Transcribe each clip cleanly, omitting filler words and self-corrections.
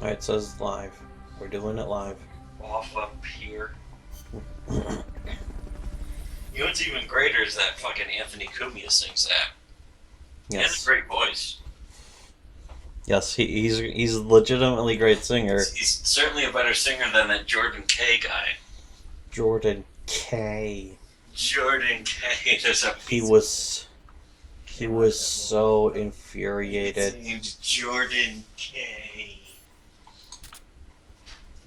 Alright, it says live. We're doing it live. Off up here. You know what's even greater is that fucking Anthony Cumia sings that. He has a great voice. Yes, he's a legitimately great singer. He's certainly a better singer than that Jordan K guy. Jordan K. Jordan K. He was so infuriated. His name's Jordan K.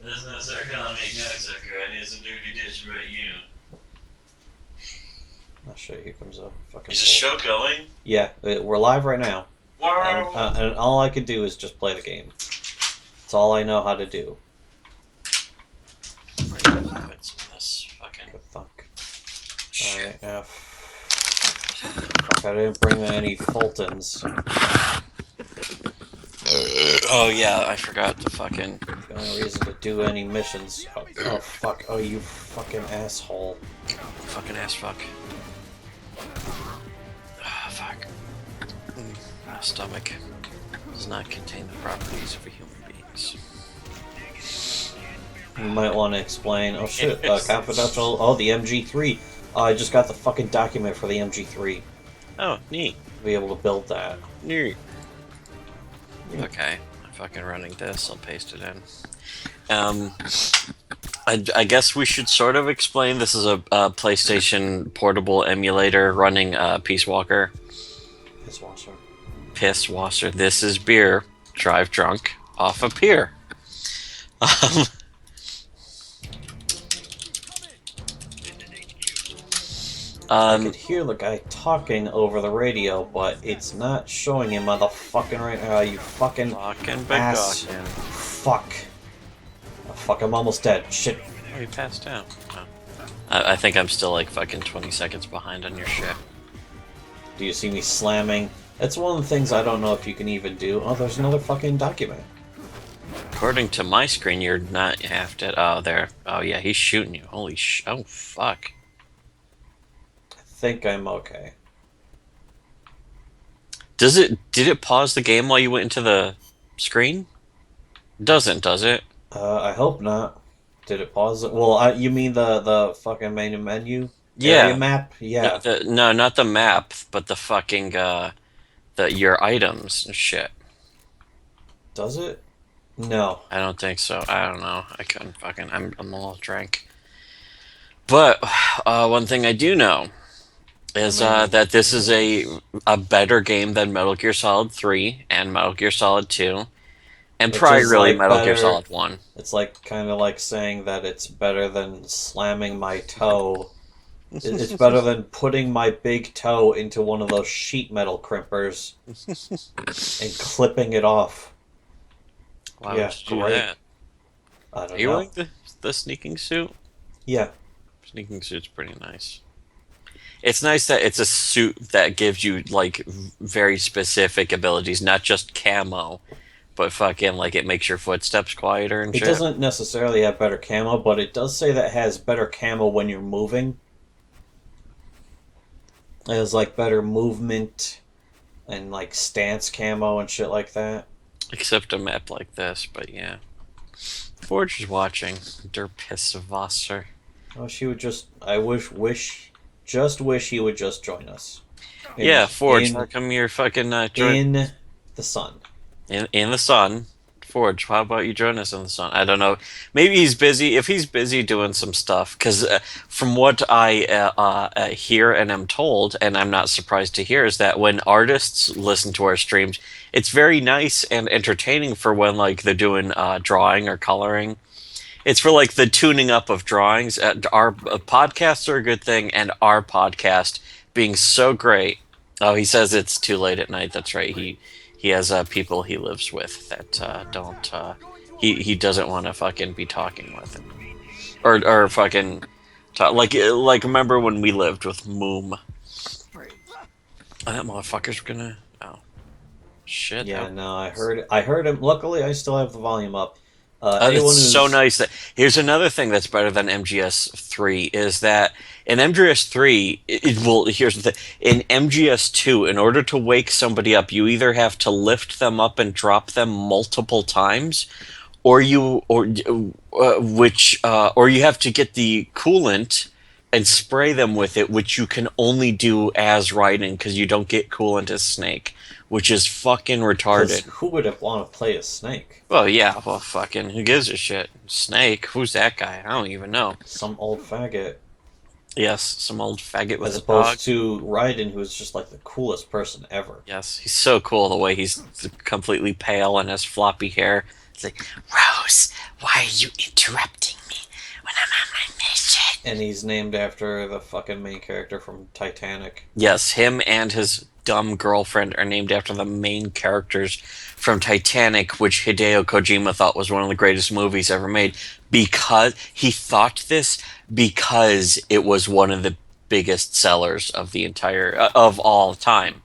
Doesn't that start calling me cocksucker? I need some dirty dish about you. Oh shit, here comes a fucking... Is the show going? Yeah, we're live right now. Wow. And all I can do is just play the game. That's all I know how to do. Good fuck. Alright, now... Fuck, I didn't bring any Fultons. Oh yeah, I forgot to fucking... The only reason to do any missions... Oh fuck, oh you fucking asshole. Fucking ass fuck. Ah, fuck. My stomach does not contain the properties of a human being's. You might want to explain... Oh shit, confidential... Oh, the MG3. I just got the fucking document for the MG3. Oh, neat. Be able to build that. Neat. Okay, I'm fucking running this. I'll paste it in. I guess we should sort of explain this is a PlayStation portable emulator running Pißwasser. Pißwasser. Pißwasser. This is beer. Drive drunk off a pier. I could hear the guy talking over the radio, but it's not showing him motherfucking right now, you fucking ass. Fuck. Oh, fuck, I'm almost dead. Shit. Oh, you passed out. Oh. I think I'm still like fucking 20 seconds behind on your shit. Do you see me slamming? That's one of the things I don't know if you can even do. Oh, there's another fucking document. According to my screen, you're not half dead. Oh, there. Oh, yeah, he's shooting you. Holy sh... Oh, fuck. I think I'm okay. Did it pause the game while you went into the screen? Doesn't, does it? I hope not. Did it pause it? Well, you mean the fucking main menu? Yeah. Area map? Yeah. No, not the map, but the fucking, your items and shit. Does it? No. I don't think so. I don't know. I couldn't fucking... I'm a little drank. But, one thing I do know is that this is a better game than Metal Gear Solid 3 and Metal Gear Solid 2. And probably really like Metal Gear Solid 1. It's like kind of like saying that it's better than slamming my toe. It's better than putting my big toe into one of those sheet metal crimpers and clipping it off. Why would you do that? I don't know. Are you wearing the sneaking suit? Yeah. Sneaking suit's pretty nice. It's nice that it's a suit that gives you, like, very specific abilities, not just camo, but fucking, like, it makes your footsteps quieter and shit. It doesn't necessarily have better camo, but it does say that it has better camo when you're moving. It has, like, better movement and, like, stance camo and shit like that. Except a map like this, but yeah. Forge is watching. Der Pißwasser. Oh, she would just... I wish he would just join us. Yeah, Forge, how come you're fucking in the sun. In the sun. Forge, how about you join us in the sun? I don't know. Maybe he's busy. If he's busy doing some stuff, because from what I hear and am told, and I'm not surprised to hear, is that when artists listen to our streams, it's very nice and entertaining for when like they're doing drawing or coloring. It's for like the tuning up of drawings. Our podcasts are a good thing, and our podcast being so great. Oh, he says it's too late at night. That's right. He has people he lives with that don't. He doesn't want to fucking be talking with him, or fucking talk, like remember when we lived with Moom? That motherfucker's gonna. Oh, shit. Yeah, no, I heard him. Luckily, I still have the volume up. It's so nice that here's another thing that's better than MGS3 is that in MGS3, here's the thing. In MGS2, in order to wake somebody up, you either have to lift them up and drop them multiple times, or you have to get the coolant and spray them with it, which you can only do as Raiden because you don't get coolant as Snake, which is fucking Because retarded. who would have want to play as Snake? Well, yeah, well, fucking, who gives a shit? Snake? Who's that guy? I don't even know. Some old faggot. Yes, some old faggot with As a dog. opposed to Raiden, who is just like the coolest person ever. Yes, he's so cool the way he's completely pale and has floppy hair. It's like, Rose, why are you interrupting me when I'm on my mission? And he's named after the fucking main character from Titanic. Yes, him and his dumb girlfriend are named after the main characters from Titanic, which Hideo Kojima thought was one of the greatest movies ever made. Because he thought this because it was one of the biggest sellers of the entire of all time.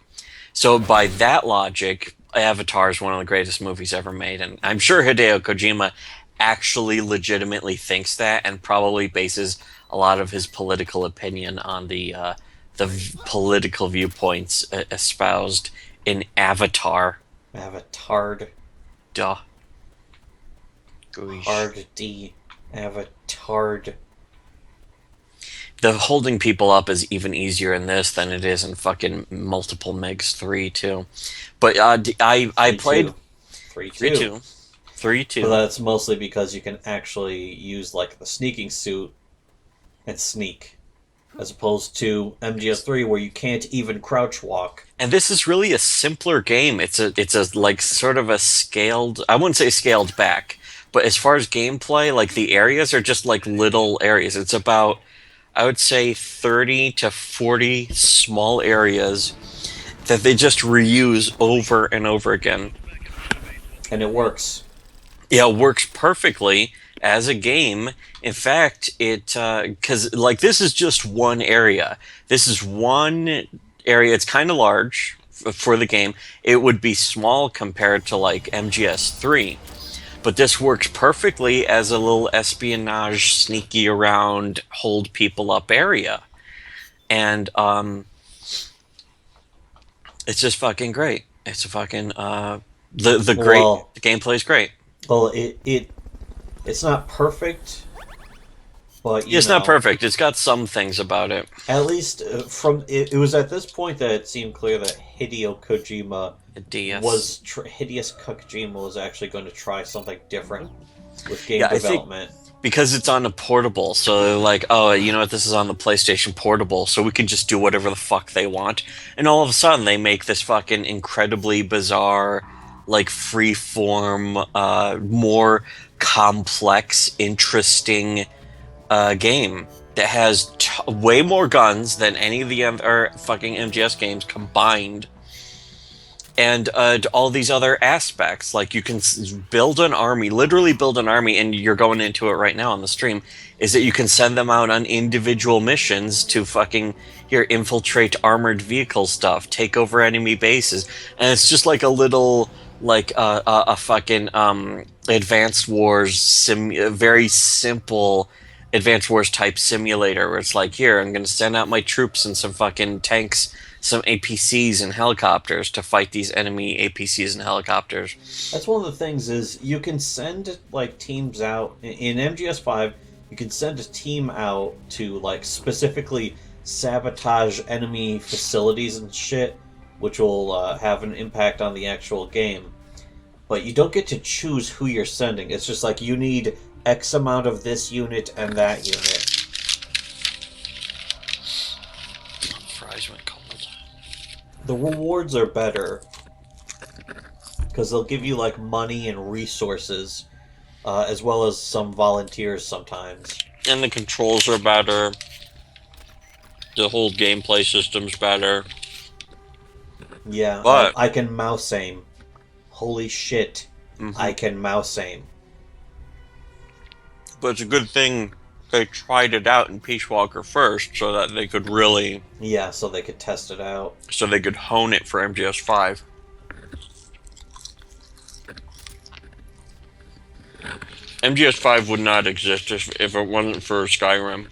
So by that logic, Avatar is one of the greatest movies ever made, and I'm sure Hideo Kojima actually legitimately thinks that, and probably bases a lot of his political opinion on the political viewpoints espoused in Avatar. Avatard. Duh. Gooish. Hard D. Avatard. The holding people up is even easier in this than it is in fucking multiple Megs 3 too. But I played 3-2. 3-2. 3-2. But that's mostly because you can actually use like the sneaking suit and sneak, as opposed to MGS3 where you can't even crouch walk. And this is really a simpler game. It's a like sort of a scaled, I wouldn't say scaled back, but as far as gameplay, like the areas are just like little areas. It's about, I would say, 30 to 40 small areas that they just reuse over and over again. And it works. Yeah, it works perfectly as a game. In fact, because like this is just one area. This is one area. It's kind of large for the game. It would be small compared to like MGS3, but this works perfectly as a little espionage, sneaky around, hold people up area, and it's just fucking great. It's a fucking the great Well, the gameplay is great. well, it's not perfect, but It's not perfect. It's got some things about it. at least it was at this point that it seemed clear that Hideo Kojima A DS. Hideous Kojima was actually going to try something different with game Yeah, I think- development. Because it's on a portable, so they're like, oh, you know what, this is on the PlayStation Portable, so we can just do whatever the fuck they want. And all of a sudden, they make this fucking incredibly bizarre, like, free-form, more complex, interesting game that has way more guns than any of the other fucking MGS games combined. And all these other aspects, like you can build an army, literally build an army, and you're going into it right now on the stream, is that you can send them out on individual missions to fucking, here, infiltrate armored vehicle stuff, take over enemy bases, and it's just like a little, like, a fucking Advanced Wars, very simple Advanced Wars type simulator, where it's like, here, I'm going to send out my troops and some fucking tanks, some APCs and helicopters to fight these enemy APCs and helicopters. That's one of the things is you can send like teams out in MGS5. You can send a team out to like specifically sabotage enemy facilities and shit, which will have an impact on the actual game. But you don't get to choose who you're sending. It's just like you need X amount of this unit and that unit. Fries went cold. The rewards are better because they'll give you like money and resources, as well as some volunteers sometimes. And the controls are better. The whole gameplay system's better. Yeah, But- I can mouse aim. Holy shit, Mhm. I can mouse aim. But it's a good thing they tried it out in Peace Walker first, so that they could really, Yeah, so they could test it out. so they could hone it for MGS5. MGS5 would not exist if it wasn't for Skyrim.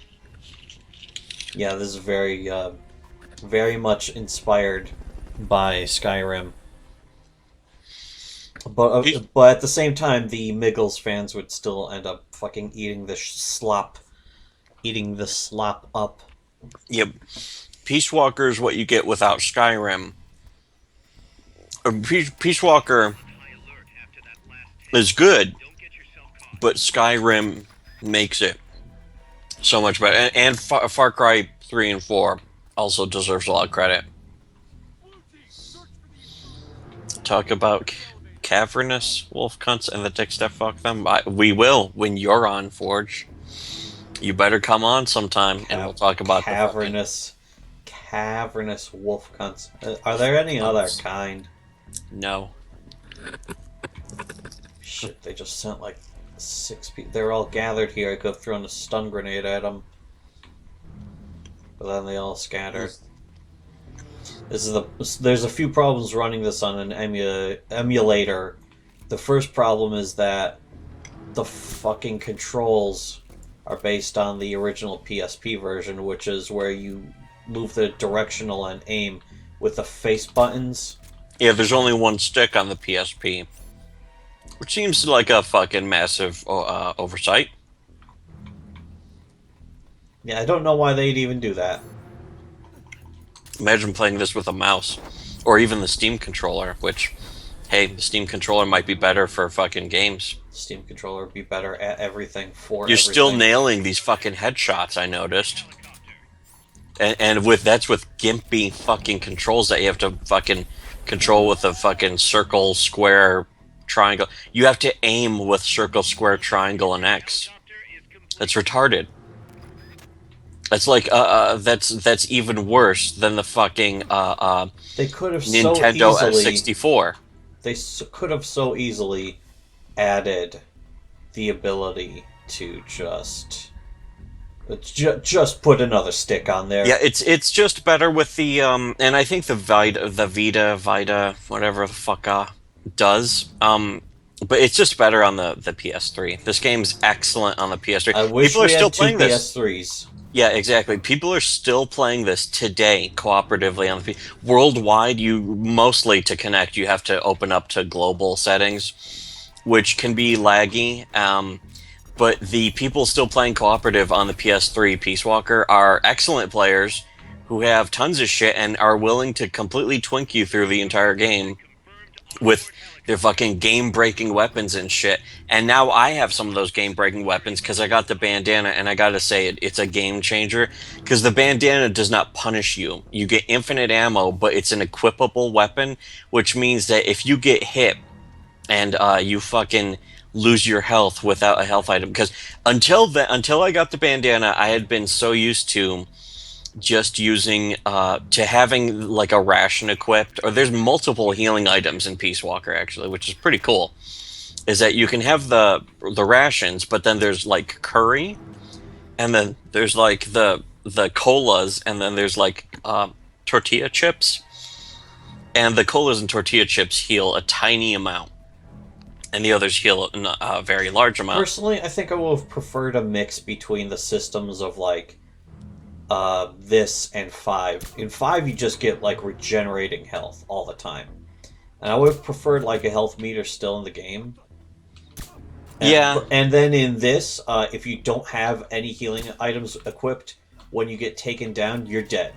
Yeah, this is very much inspired by Skyrim. He- But at the same time, the Miggles fans would still end up fucking eating the slop up. yeah, Peace Walker is what you get without Skyrim. Peace Walker is good, but Skyrim makes it so much better. And Far Cry 3 and 4 also deserves a lot of credit. Talk about cavernous wolf cunts and the dicks that fuck them. We will when you're on, Forge. You better come on sometime, and we'll talk about the fucking Cavernous wolf cunts. Are there any other cunts. kind? No. Shit, they just sent like 6 people. They're all gathered here. I could have thrown a stun grenade at them, but then they all scattered. There's a few problems running this on an emulator. The first problem is that the fucking controls are based on the original PSP version, which is where you move the directional and aim with the face buttons. Yeah, there's only one stick on the PSP, which seems like a fucking massive oversight. Yeah, I don't know why they'd even do that. Imagine playing this with a mouse, or even the Steam controller. Which, hey, the Steam controller might be better for fucking games. Steam controller would be better at everything for You're everything. still nailing these fucking headshots, I noticed. And with that's with gimpy fucking controls that you have to fucking control with a fucking circle, square, triangle. You have to aim with circle, square, triangle, and X. That's retarded. That's like that's even worse than the fucking They could have Nintendo 64. Could have so easily added the ability to just put another stick on there. Yeah, it's just better with the and I think the Vita, whatever the fuck does. But it's just better on the PS3. This game's excellent on the PS3. I wish People are we still had two playing this. PS3s. Yeah, exactly. People are still playing this today cooperatively on the worldwide. You mostly to connect, you have to open up to global settings, which can be laggy. But the people still playing cooperative on the PS3 Peace Walker are excellent players who have tons of shit and are willing to completely twink you through the entire game with their fucking game-breaking weapons and shit. And now I have some of those game-breaking weapons because I got the bandana, and I gotta say it's a game changer because the bandana does not punish you. You get infinite ammo, but it's an equipable weapon, which means that if you get hit and you fucking lose your health without a health item, because until I got the bandana, I had been so used to just using to having like a ration equipped, or there's multiple healing items in Peace Walker actually, which is pretty cool. Is that you can have the rations, but then there's like curry, and then there's like the colas, and then there's like tortilla chips, and the colas and tortilla chips heal a tiny amount, and the others heal a very large amount. Personally, I think I would have preferred a mix between the systems of like this and 5. In 5, you just get like regenerating health all the time, and I would have preferred like a health meter still in the game. And then in this, if you don't have any healing items equipped, when you get taken down, you're dead.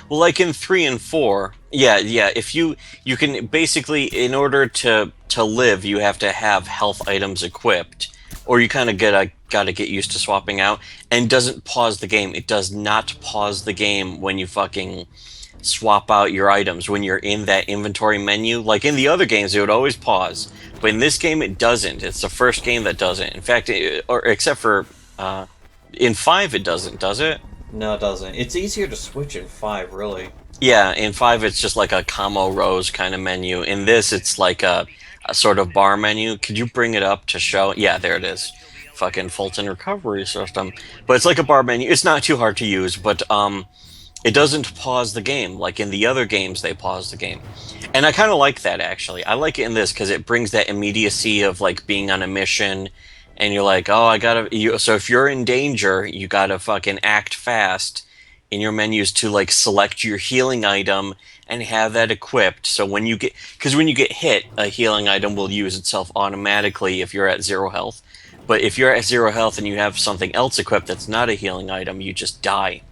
Well, like in 3 and 4, yeah. If you can basically, in order to live, you have to have health items equipped, or you kind of gotta get used to swapping out. And doesn't pause the game. It does not pause the game when you fucking swap out your items when you're in that inventory menu. Like in the other games, it would always pause, but in this game, it doesn't. It's the first game that doesn't. In fact, except for in 5, it doesn't. Does it? No, it doesn't. It's easier to switch in 5, really. Yeah, in 5 it's just like a camo rows kind of menu. In this it's like a sort of bar menu. Could you bring it up to show? Yeah, there it is. Fucking Fulton recovery system. But it's like a bar menu. It's not too hard to use, but it doesn't pause the game. Like in the other games they pause the game. And I kind of like that actually. I like it in this because it brings that immediacy of like being on a mission. And you're like, oh, so if you're in danger, you gotta fucking act fast. in your menus to like select your healing item and have that equipped. So because when you get hit, a healing item will use itself automatically if you're at 0 health. But if you're at 0 health and you have something else equipped that's not a healing item, you just die.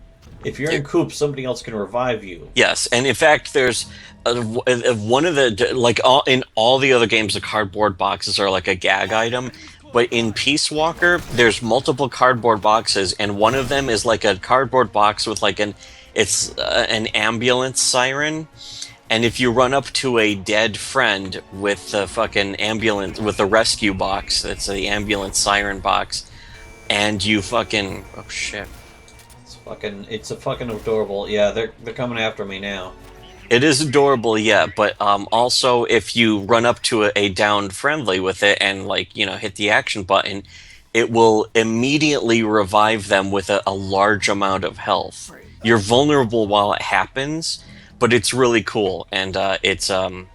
If you're in coop, somebody else can revive you. Yes, and in fact, there's one of the like in all the other games, the cardboard boxes are like a gag item. But in Peace Walker, there's multiple cardboard boxes, and one of them is like a cardboard box with like an ambulance siren. And if you run up to a dead friend with the fucking ambulance, with the rescue box, that's the ambulance siren box, and you fucking, oh shit. It's a fucking adorable. Yeah, they're coming after me now. It is adorable, yeah, but also if you run up to a downed friendly with it and like, hit the action button, it will immediately revive them with a large amount of health. You're vulnerable while it happens, but it's really cool, and it's a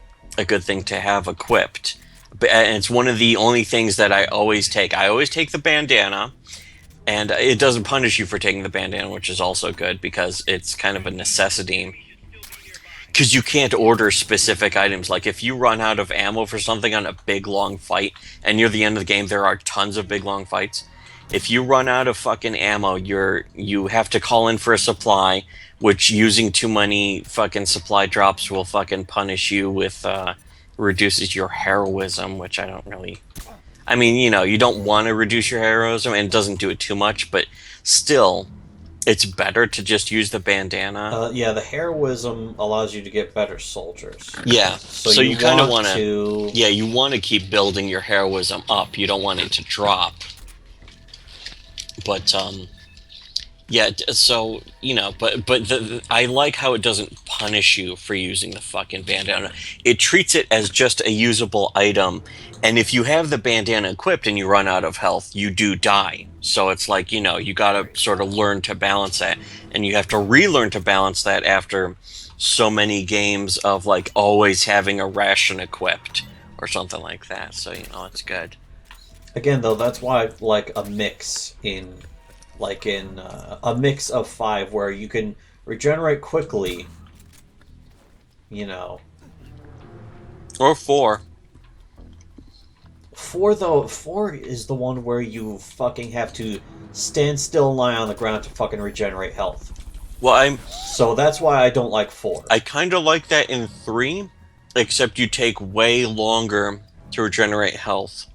good thing to have equipped. And it's one of the only things that I always take. I always take the bandana, and it doesn't punish you for taking the bandana, which is also good because it's kind of a necessity. Because you can't order specific items. Like if you run out of ammo for something on a big long fight, and near the end of the game there are tons of big long fights, if you run out of fucking ammo, you have to call in for a supply, which using too many fucking supply drops will fucking punish you with reduces your heroism, which I don't really. I mean, you don't want to reduce your heroism, and it doesn't do it too much, but still, it's better to just use the bandana. Yeah, the heroism allows you to get better soldiers. Yeah, so you kind of want to. Yeah, you want to keep building your heroism up. You don't want it to drop. But yeah. So I like how it doesn't punish you for using the fucking bandana. It treats it as just a usable item. And if you have the bandana equipped and you run out of health, you do die. So it's like, you gotta sort of learn to balance that. And you have to relearn to balance that after so many games of like always having a ration equipped or something like that. So, it's good. Again, though, that's why I like a mix a mix of 5 where you can regenerate quickly, Or 4. 4 is the one where you fucking have to stand still and lie on the ground to fucking regenerate health. Well, So that's why I don't like 4. I kind of like that in 3, except you take way longer to regenerate health.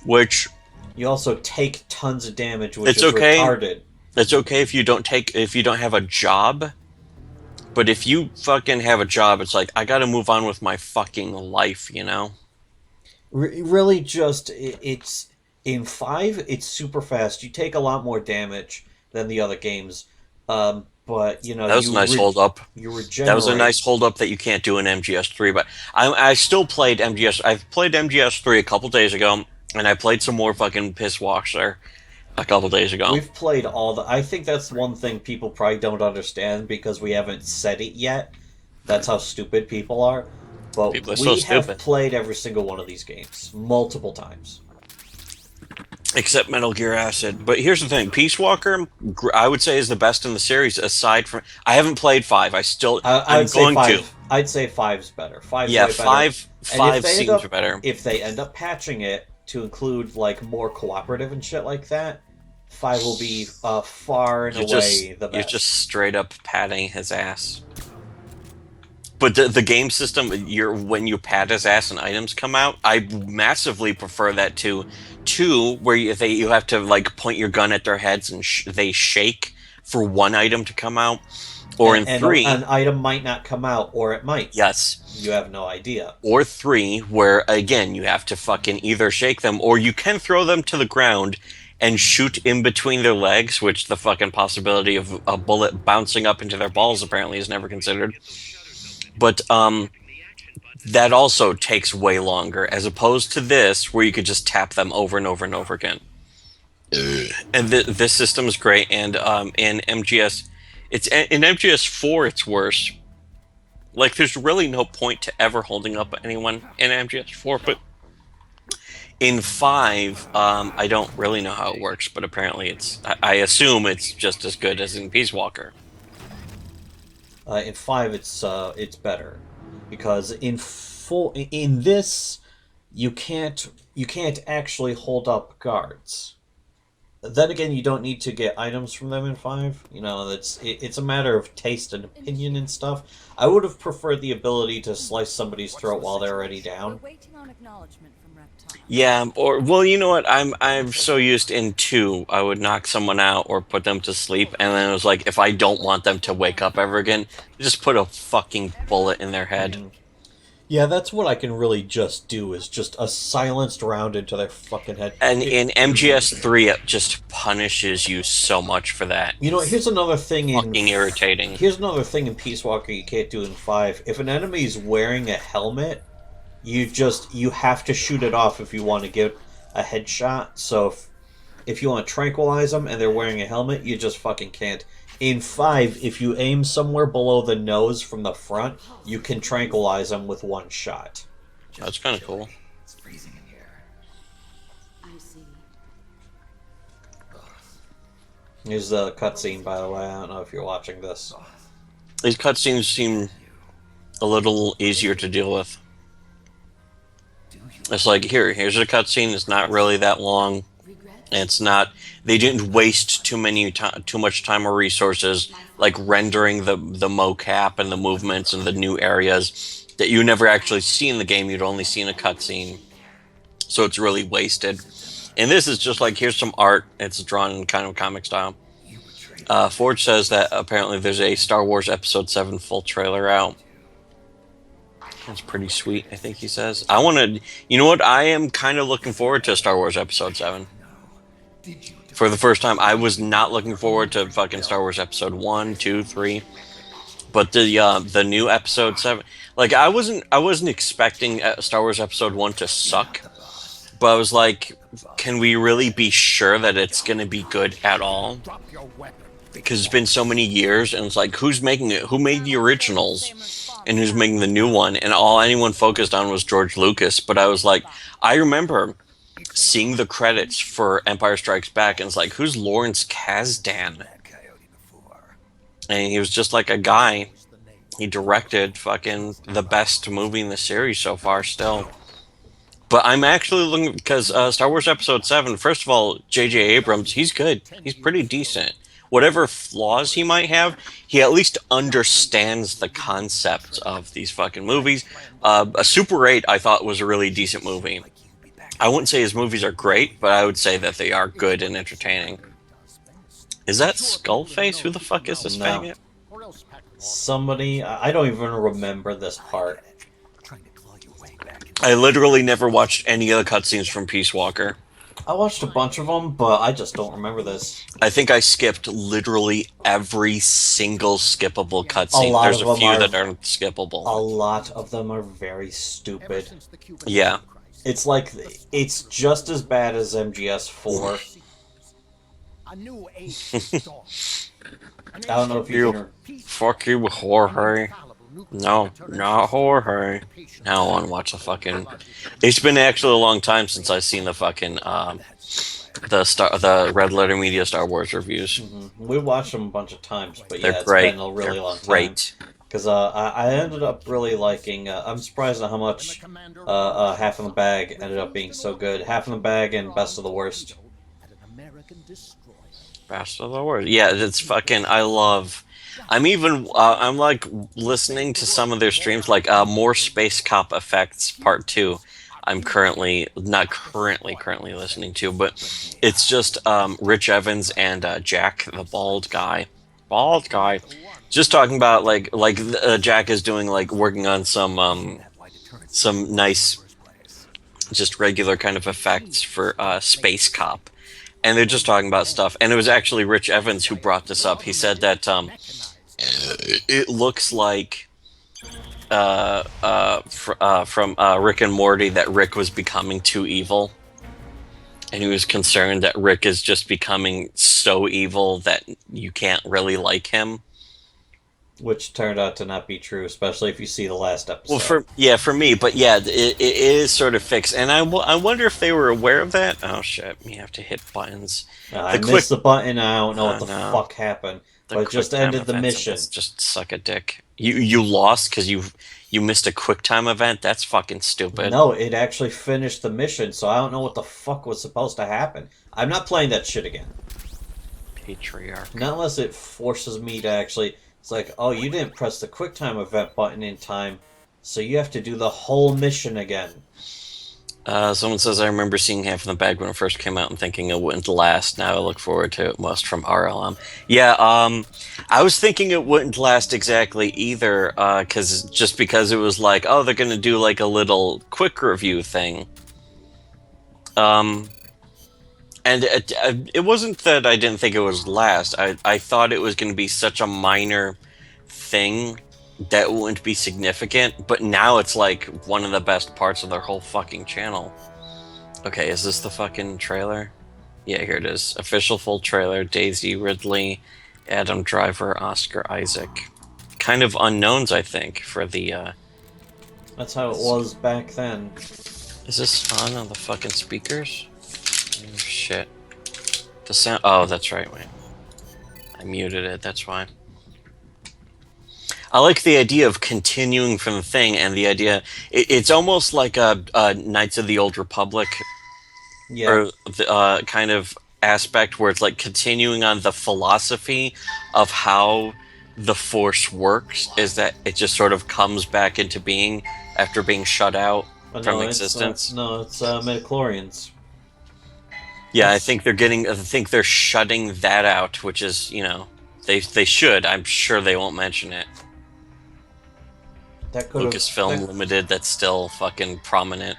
Which you also take tons of damage, which is retarded. It's okay if you don't have a job. But if you fucking have a job, it's like, I gotta move on with my fucking life, Really, it's in 5. It's super fast. You take a lot more damage than the other games, but that was a nice hold up. You regenerate. That was a nice hold up that you can't do in MGS3. But I still played MGS. I've played MGS3 a couple days ago, and I played some more fucking pißwasser a couple days ago. We've played I think that's one thing people probably don't understand because we haven't said it yet. That's how stupid people are. But people are we so have stupid. Played every single one of these games multiple times. Except Metal Gear Acid. But here's the thing. Peace Walker, I would say, is the best in the series, aside from... I haven't played 5. I'm going to. I'd say 5's better. 5's yeah, way better. 5 seems better. If they end up patching it to include, like, more cooperative and shit like that, 5 will be far and away the best. You're just straight up patting his ass. But the game system, when you pat his ass and items come out, I massively prefer that to 2, where you have to like point your gun at their heads and they shake for one item to come out. Or in 3, an item might not come out, or it might. Yes. You have no idea. Or 3, where again you have to fucking either shake them, or you can throw them to the ground and shoot in between their legs, which the fucking possibility of a bullet bouncing up into their balls apparently is never considered. But that also takes way longer, as opposed to this, where you could just tap them over and over and over again. And this system is great. And in MGS, in MGS4, it's worse. Like, there's really no point to ever holding up anyone in MGS4, but In 5, I don't really know how it works, but apparently I assume it's just as good as in Peace Walker. In 5, it's better because in this you can't actually hold up guards. Then again, you don't need to get items from them in 5. It's a matter of taste and opinion and stuff. I would have preferred the ability to slice somebody's throat while they're already down. Yeah, or well, you know what? I'm so used in 2, I would knock someone out or put them to sleep, and then it was like if I don't want them to wake up ever again, just put a fucking bullet in their head. Mhm. Yeah, that's what I can really just do is just a silenced round into their fucking head. And in MGS3, it just punishes you so much for that. Here's another thing Fucking irritating. here's another thing in Peace Walker you can't do in 5. If an enemy is wearing a helmet, you have to shoot it off if you want to get a headshot. So if you want to tranquilize them and they're wearing a helmet, you just fucking can't. In 5, if you aim somewhere below the nose from the front, you can tranquilize them with one shot. That's kind of cool. Here's the cutscene, by the way. I don't know if you're watching this. These cutscenes seem a little easier to deal with. It's like here's a cutscene. It's not really that long. And it's not. They didn't waste too much time or resources like rendering the mocap and the movements and the new areas that you never actually see in the game. You'd only see in a cutscene, so it's really wasted. And this is just like here's some art. It's drawn in kind of comic style. Forge says that apparently there's a Star Wars Episode 7 full trailer out. That's pretty sweet, I think he says. I want to... You know what? I am kind of looking forward to Star Wars Episode 7. For the first time, I was not looking forward to fucking Star Wars Episode 1, 2, 3. But the new Episode 7... Like, I wasn't expecting Star Wars Episode 1 to suck. But I was like, can we really be sure that it's going to be good at all? Because it's been so many years, and it's like, who's making it? Who made the originals? And who's making the new one? And all anyone focused on was George Lucas. But I was like, I remember seeing the credits for Empire Strikes Back, and it's like, who's Lawrence Kasdan? And he was just like a guy. He directed fucking the best movie in the series so far still. But I'm actually looking, because Star Wars Episode 7, first of all, J.J. Abrams, he's good. He's pretty decent. Whatever flaws he might have, he at least understands the concept of these fucking movies. A Super 8, I thought, was a really decent movie. I wouldn't say his movies are great, but I would say that they are good and entertaining. Is that Skullface? Who the fuck is this faggot? Somebody... I don't even remember this part. I literally never watched any of the cutscenes from Peace Walker. I watched a bunch of them, but I just don't remember this. I think I skipped literally every single skippable cutscene. There's a few that aren't skippable. A lot of them are very stupid. Yeah. It's just as bad as MGS4. I don't know if you can... Fuck you, Jorge. No, not Jorge. Now I want to watch the fucking... It's been actually a long time since I've seen the fucking... the Red Letter Media Star Wars reviews. Mm-hmm. We watched them a bunch of times, but They're yeah, it's great. been a really long time. Great. Because I ended up really liking... I'm surprised at how much Half in the Bag ended up being so good. Half in the Bag and Best of the Worst. Best of the Worst. Yeah, it's fucking... I love... I'm like listening to some of their streams, like More Space Cop Effects Part 2. I'm not currently listening to, but it's just Rich Evans and Jack, the bald guy, just talking about like Jack is doing like working on some nice, just regular kind of effects for Space Cop, and they're just talking about stuff. And it was actually Rich Evans who brought this up. He said that it looks like from Rick and Morty that Rick was becoming too evil, and he was concerned that Rick is just becoming so evil that you can't really like him. which turned out to not be true, especially if you see the last Well, episode. for me, but yeah, it is sort of fixed, and I wonder if they were aware of that. Oh shit, you have to hit buttons. I The quick, missed the button. I don't know what oh the no, fuck happened, the but it quick just time ended the events and mission. this just suck a dick. You lost because you missed a quick time event. That's fucking stupid. No, it actually finished the mission, so I don't know what the fuck was supposed to happen. I'm not playing that shit again. Patriarch. Not unless it forces me to actually. It's like, oh, you didn't press the QuickTime event button in time, so you have to do the whole mission again. Someone says I remember seeing half in the bag when it first came out and thinking it wouldn't last. Now I look forward to it most from RLM. Yeah, I was thinking it wouldn't last exactly either, because it was like, oh, they're gonna do like a little quick review thing. Um, and it wasn't that I didn't think it was last. I thought it was gonna be such a minor thing that wouldn't be significant, but now it's like one of the best parts of their whole fucking channel. Okay, is this the fucking trailer? Yeah, here it is. Official full trailer. Daisy Ridley, Adam Driver, Oscar Isaac. Kind of unknowns, I think, for the, That's how it was back then. Is this on the fucking speakers? Oh, shit. The sound... Oh, that's right, wait. I muted it, that's why. I like the idea of continuing from the thing, and the idea... it's almost like a Knights of the Old Republic Yeah. or the kind of aspect where it's like continuing on the philosophy of how the Force works, is that it just sort of comes back into being after being shut out from existence. It's midichlorians. Yeah, I think they're shutting that out, which is, they should. I'm sure they won't mention it. That could Lucasfilm Limited, that's still fucking prominent.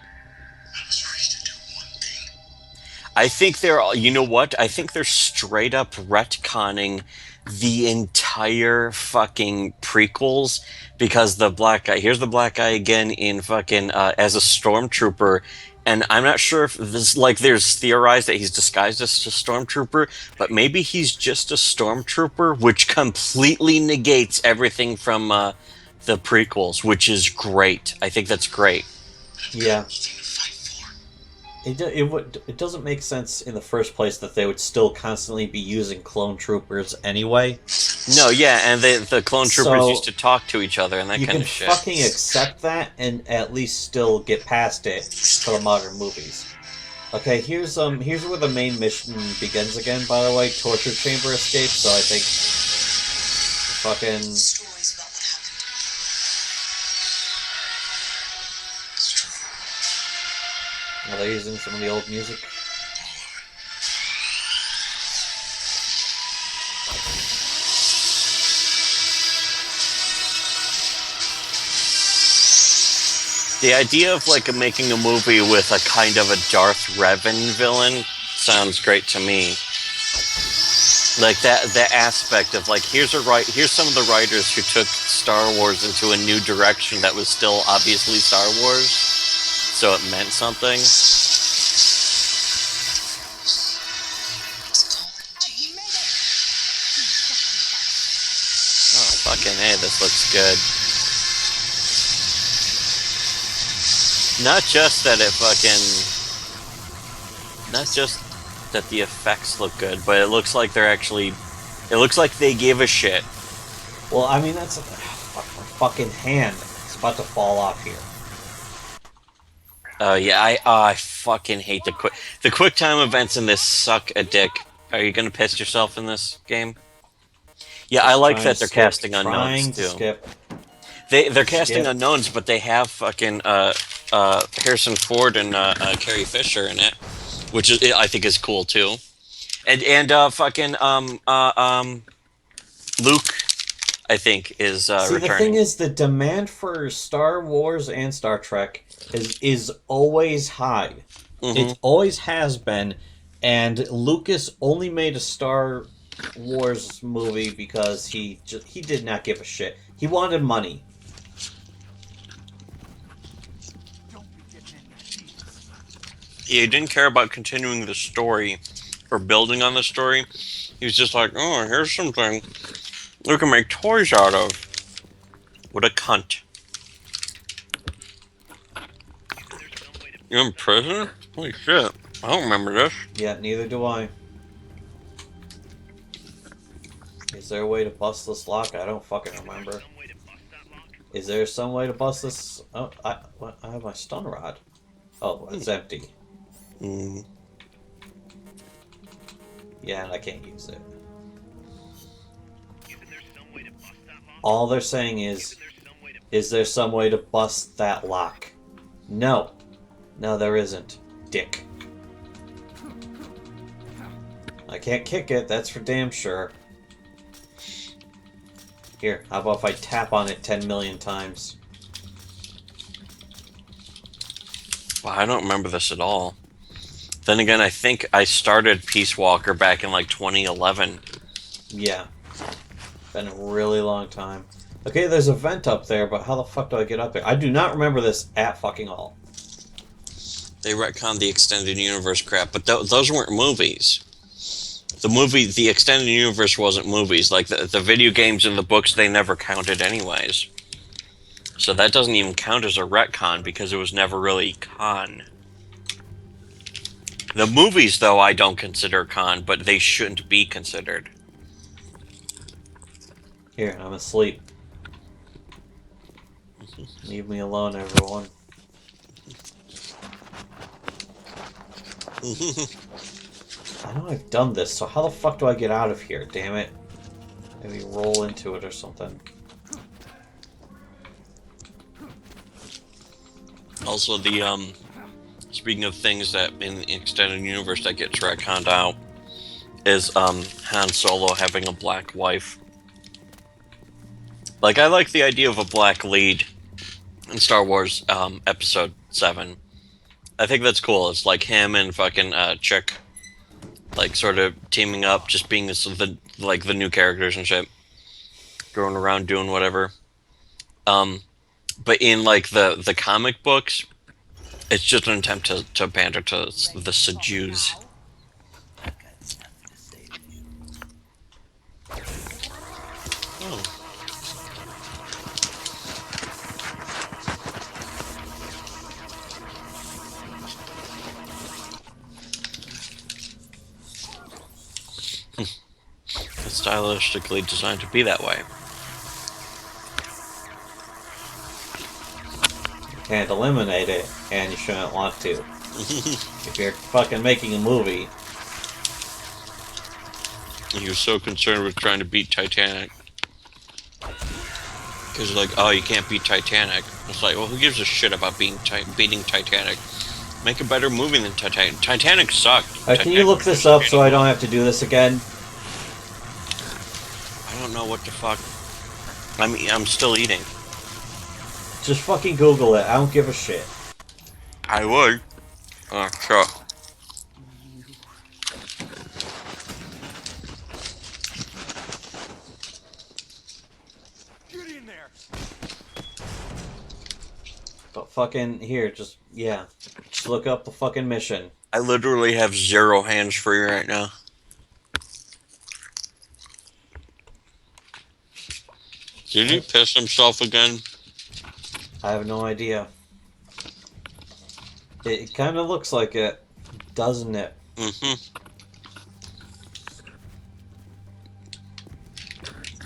I think you know what? I think they're straight up retconning the entire fucking prequels, because the black guy, here's the black guy again in fucking, as a stormtrooper, and I'm not sure if this, like, there's theorized that he's disguised as a stormtrooper, but maybe he's just a stormtrooper, which completely negates everything from, the prequels, which is great. I think that's great. Yeah. It doesn't make sense in the first place that they would still constantly be using clone troopers anyway. No, yeah, and the clone troopers used to talk to each other and that kind of shit. You can fucking accept that and at least still get past it for the modern movies. Okay, here's where the main mission begins again, by the way, torture chamber escape, so I think fucking... Are they using some of the old music? The idea of like making a movie with a kind of a Darth Revan villain sounds great to me. Like that aspect of like, here's some of the writers who took Star Wars into a new direction that was still obviously Star Wars, so it meant something. Oh fucking hey, this looks good. Not just that the effects look good, but it looks like it looks like they give a shit. Well, I mean, that's my fucking hand. It's about to fall off here. Yeah, I fucking hate the quick time events in this suck a dick. Are you gonna piss yourself in this game? Yeah, I like that they're casting unknowns too. They're casting unknowns, but they have fucking Harrison Ford and Carrie Fisher in it, which I think is cool too, and fucking Luke, I think is returning. The thing is, the demand for Star Wars and Star Trek is always high. Mm-hmm. It always has been, and Lucas only made a Star Wars movie because he did not give a shit. He wanted money. He didn't care about continuing the story or building on the story. He was just like, oh, here's something we can make toys out of. What a cunt. You're in prison? Holy shit. I don't remember this. Yeah, neither do I. Is there a way to bust this lock? I don't fucking remember. Is there some way to bust this? Oh, I have my stun rod. Oh, it's empty. Mm. Yeah, and I can't use it. All they're saying is there some way to bust that lock? No. No, there isn't. Dick. I can't kick it, that's for damn sure. Here, how about if I tap on it 10 million times? Well, I don't remember this at all. Then again, I think I started Peace Walker back in like 2011. Yeah. Been a really long time. Okay, there's a vent up there, but how the fuck do I get up there? I do not remember this at fucking all. They retconned the extended universe crap, but those weren't movies. The extended universe wasn't movies. Like the video games and the books, they never counted anyways. So that doesn't even count as a retcon because it was never really con. The movies, though, I don't consider con, but they shouldn't be considered. Here, I'm asleep. Leave me alone, everyone. I know I've done this, so how the fuck do I get out of here? Damn it. Maybe roll into it or something. Also, speaking of things that in the extended universe that gets retconned out, is Han Solo having a black wife. Like, I like the idea of a black lead in Star Wars Episode 7. I think that's cool. It's like him and fucking Chick, like, sort of teaming up, just being the new characters and shit, going around doing whatever. But in like the comic books, it's just an attempt to pander to the Jews. Oh. It's stylistically designed to be that way. You can't eliminate it, and you shouldn't want to. If you're fucking making a movie. He was so concerned with trying to beat Titanic. Because like, oh, you can't beat Titanic. It's like, well, who gives a shit about beating Titanic? Make a better movie than Titanic. Titanic sucked. Can you look this up so I don't have to do this again? I don't know what the fuck. I'm still eating. Just fucking Google it. I don't give a shit. I would. Sure. Get in there. But fucking here, just look up the fucking mission. I literally have 0 hands free right now. Did he piss himself again? I have no idea. It kind of looks like it, doesn't it? Mm-hmm.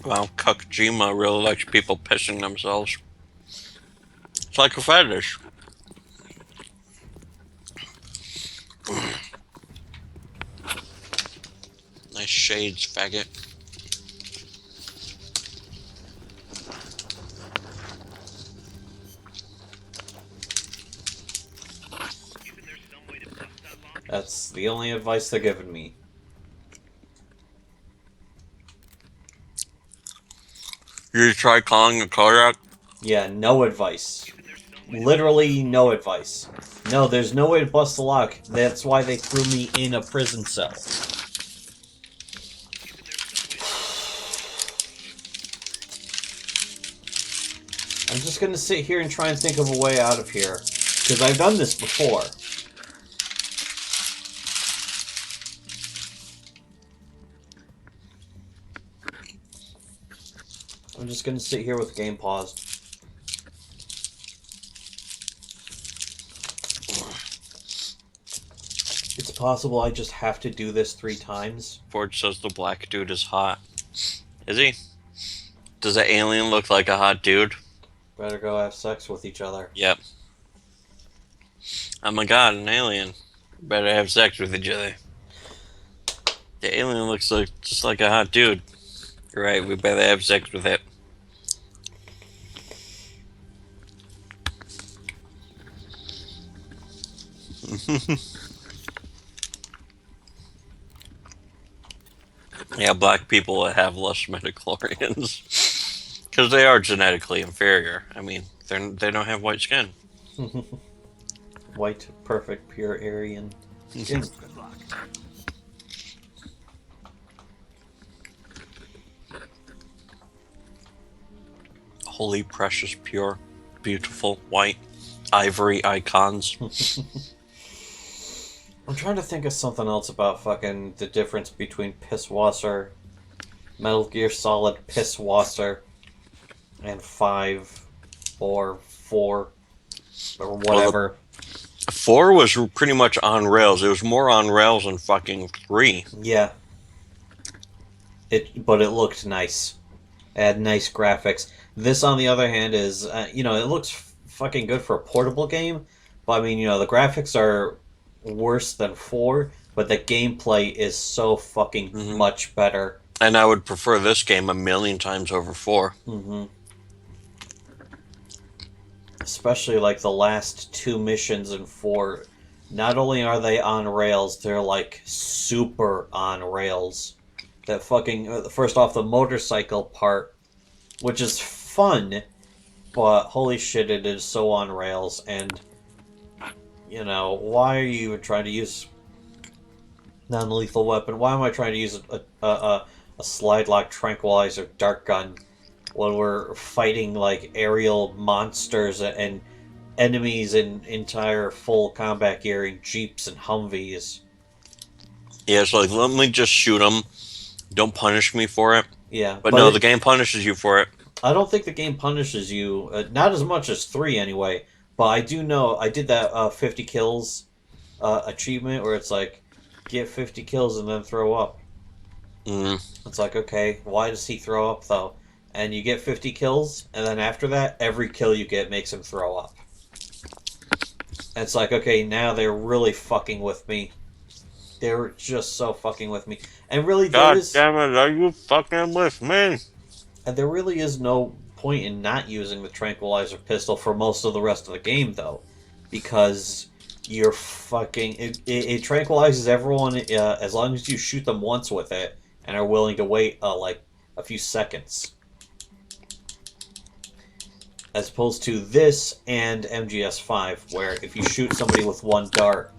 Well, Kojima really likes people pissing themselves. It's like a fetish. Nice shades, faggot. That's the only advice they're giving me. You try calling a Kodak? Yeah, no advice. Literally no advice. No, there's no way to bust the lock. That's why they threw me in a prison cell. I'm just gonna sit here and try and think of a way out of here. Because I've done this before. I'm just gonna sit here with game paused. possible I just have to do this 3 times? Forge says the black dude is hot. Is he? Does the alien look like a hot dude? Better go have sex with each other. Yep. Oh my god, an alien. Better have sex with each other. The alien looks like just like a hot dude. Right, we better have sex with it. Yeah, black people have less midichlorians. Because they are genetically inferior. I mean, they don't have white skin. White, perfect, pure Aryan skin. Holy, precious, pure, beautiful, white, ivory icons. I'm trying to think of something else about fucking the difference between pißwasser, Metal Gear Solid pißwasser, and 5 or 4 or whatever. Well, 4 was pretty much on rails. It was more on rails than fucking 3. Yeah. But it looked nice. It had nice graphics. This, on the other hand, is, it looks fucking good for a portable game. But, I mean, the graphics are worse than 4, but the gameplay is so fucking much better. And I would prefer this game a million times over 4. Mm-hmm. Especially, like, the last 2 missions in 4. Not only are they on rails, they're, like, super on rails. That fucking... First off, the motorcycle part, which is fun, but holy shit, it is so on rails, and... why are you even trying to use non-lethal weapon? Why am I trying to use a slide-lock tranquilizer dart gun when we're fighting, like, aerial monsters and enemies in entire full combat gear in Jeeps and Humvees? Yeah, it's like, let me just shoot them. Don't punish me for it. Yeah. But no, the game punishes you for it. I don't think the game punishes you, not as much as 3 anyway. But I do know, I did that 50 kills achievement where it's like, get 50 kills and then throw up. It's like, okay, why does he throw up though? And you get 50 kills, and then after that, every kill you get makes him throw up. And it's like, okay, now they're really fucking with me. They're just so fucking with me. And really, God damn it, are you fucking with me? And there really is no point in not using the tranquilizer pistol for most of the rest of the game, though, because you're fucking it tranquilizes everyone as long as you shoot them once with it and are willing to wait like a few seconds, as opposed to this and MGS5, where if you shoot somebody with one dart,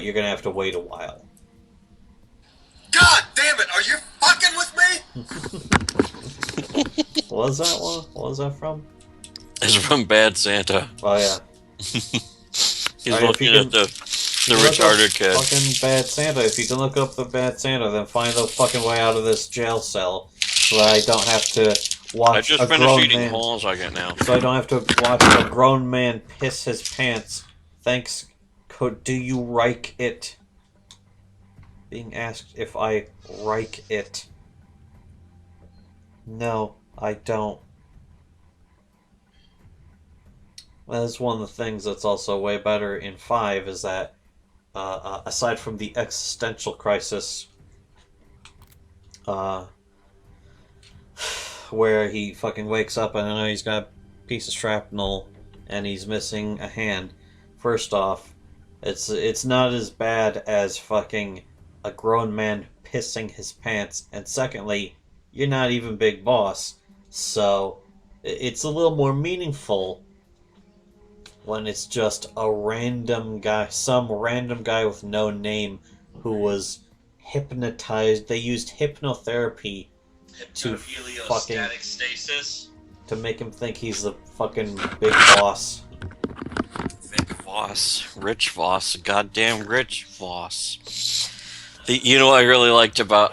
you're gonna have to wait a while. God damn it, are you fucking with me? What was that one? What was that from? It's from Bad Santa. Oh, yeah. He's looking at the retarded kid. Fucking Bad Santa. If you can look up the Bad Santa, then find the fucking way out of this jail cell so that I don't have to watch I just finished eating holes I get now. So I don't have to watch a grown man piss his pants. Thanks. Do you like it? Being asked if I like it. No, I don't. That's one of the things that's also way better in 5 is that, aside from the existential crisis, where he fucking wakes up and I know he's got a piece of shrapnel and he's missing a hand. First off, it's not as bad as fucking a grown man pissing his pants, and secondly, you're not even Big Boss, so it's a little more meaningful when it's just a random guy, some random guy with no name who was hypnotized. They used hypnotherapy to fucking stasis. To make him think he's the fucking Big Boss. Big Voss, Rich Voss, goddamn Rich Voss. You know what I really liked about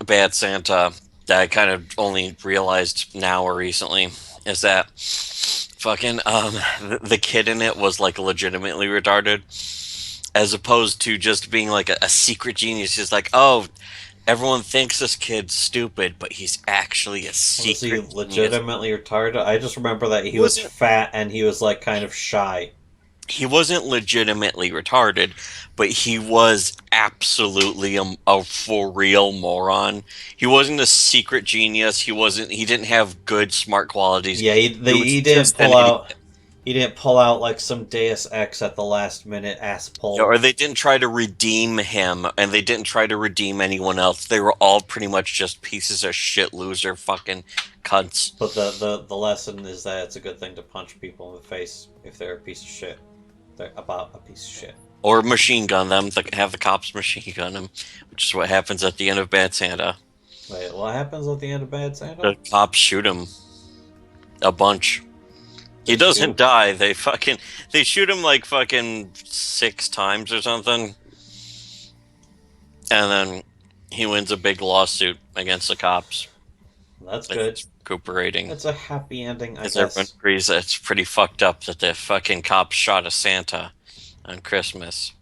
Bad Santa that I kind of only realized now or recently is that fucking the kid in it was like legitimately retarded. as opposed to just being like a secret genius. Just like, oh, everyone thinks this kid's stupid, but he's actually a Was he secret genius. legitimately retarded? I just remember that he He was wasn't. fat and he was like kind of shy. He wasn't legitimately retarded, but he was absolutely a for real moron. He wasn't a secret genius. He wasn't. He didn't have good smart qualities. Yeah, He was he didn't just an pull idiot. out. He didn't pull out like some Deus Ex at the last minute ass pull. Or they didn't try to redeem him, and they didn't try to redeem anyone else. They were all pretty much just pieces of shit, loser, fucking cunts. But the lesson is that it's a good thing to punch people in the face if they're a piece of shit. They're about a piece of shit. Or machine gun them, have the cops machine gun them, which is what happens at the end of Bad Santa. Wait, what happens at the end of Bad Santa? The cops shoot him a bunch. He doesn't die. They shoot him like fucking 6 times or something, and then he wins a big lawsuit against the cops. That's good. Recuperating. It's a happy ending, I Because guess. everyone agrees that it's pretty fucked up that the fucking cops shot a Santa on Christmas.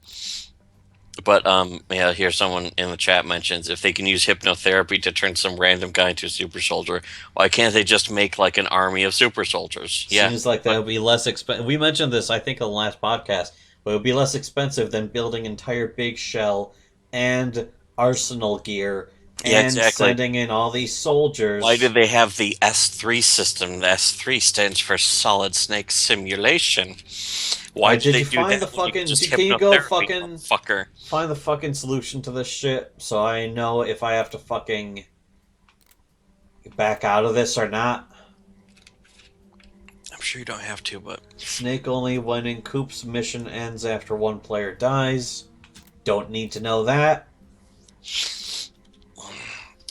But yeah, here someone in the chat mentions if they can use hypnotherapy to turn some random guy into a super soldier, why can't they just make like an army of super soldiers? Yeah, Seems like that would be less expensive. We mentioned this, I think, in the last podcast, but it would be less expensive than building entire big shell and arsenal gear and yeah, exactly. sending in all these soldiers. Why did they have the S3 system? The S3 stands for Solid Snake Simulation. Why did they do that? The fucking? Just Can you go hypnotherapy, fucking fucker? find the fucking solution to this shit so I know if I have to fucking back out of this or not? I'm sure you don't have to, but Snake only winning Coop's mission ends after one player dies. Don't need to know that.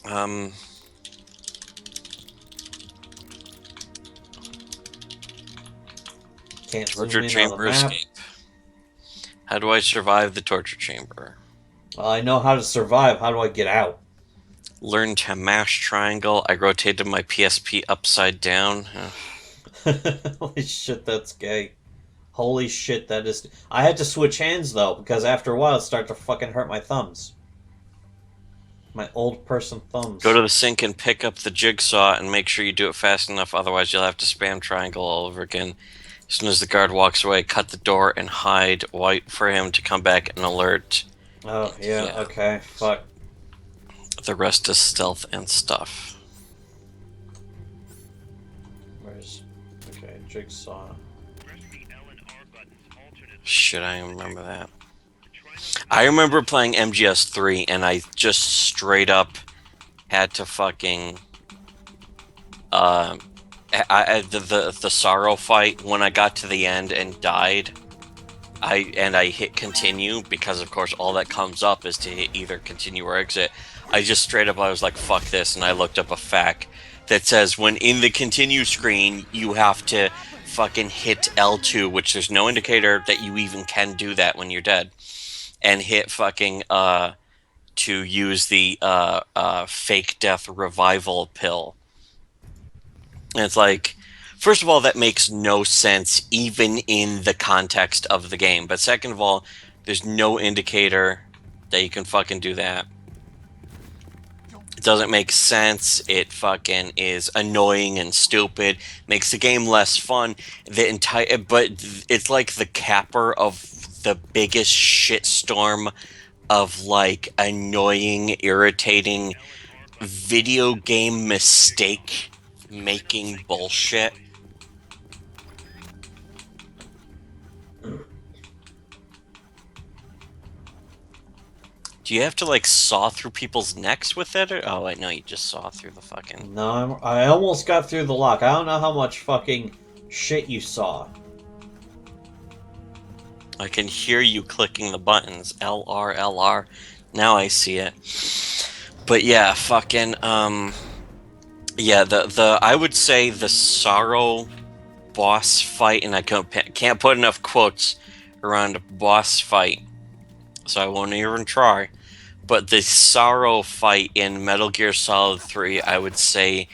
Can't Torture zoom in chamber on the map. escape. How do I survive the torture chamber? Well, I know how to survive. How do I get out? Learn to mash triangle. I rotated my PSP upside down. Holy shit, that's gay. Holy shit, that is... I had to switch hands, though, because after a while it started to fucking hurt my thumbs. My old person thumbs. Go to the sink and pick up the jigsaw and make sure you do it fast enough, otherwise you'll have to spam triangle all over again. As soon as the guard walks away, cut the door and hide. Wait for him to come back and alert. Oh, yeah, okay, fuck. The rest is stealth and stuff. Where's... Okay, jigsaw. Shit, I remember that. I remember playing MGS3 and I just straight up had to fucking the sorrow fight when I got to the end and died. I hit continue because of course all that comes up is to hit either continue or exit. I just straight up I was like fuck this, and I looked up a fact that says when in the continue screen you have to fucking hit L2, which there's no indicator that you even can do that when you're dead, and hit fucking to use the fake death revival pill. And it's like, first of all, that makes no sense even in the context of the game. But second of all, there's no indicator that you can fucking do that. It doesn't make sense. It fucking is annoying and stupid. Makes the game less fun. But it's like the capper of the biggest shitstorm of like annoying, irritating video game mistake making bullshit. Do you have to like saw through people's necks with it? Or... Oh wait, no, you just saw through the fucking... No, I almost got through the lock. I don't know how much fucking shit you saw. I can hear you clicking the buttons. LR, LR. Now I see it. But yeah, fucking, yeah, the I would say the Sorrow boss fight, and I can't put enough quotes around a boss fight, so I won't even try. But the Sorrow fight in Metal Gear Solid 3, I would say,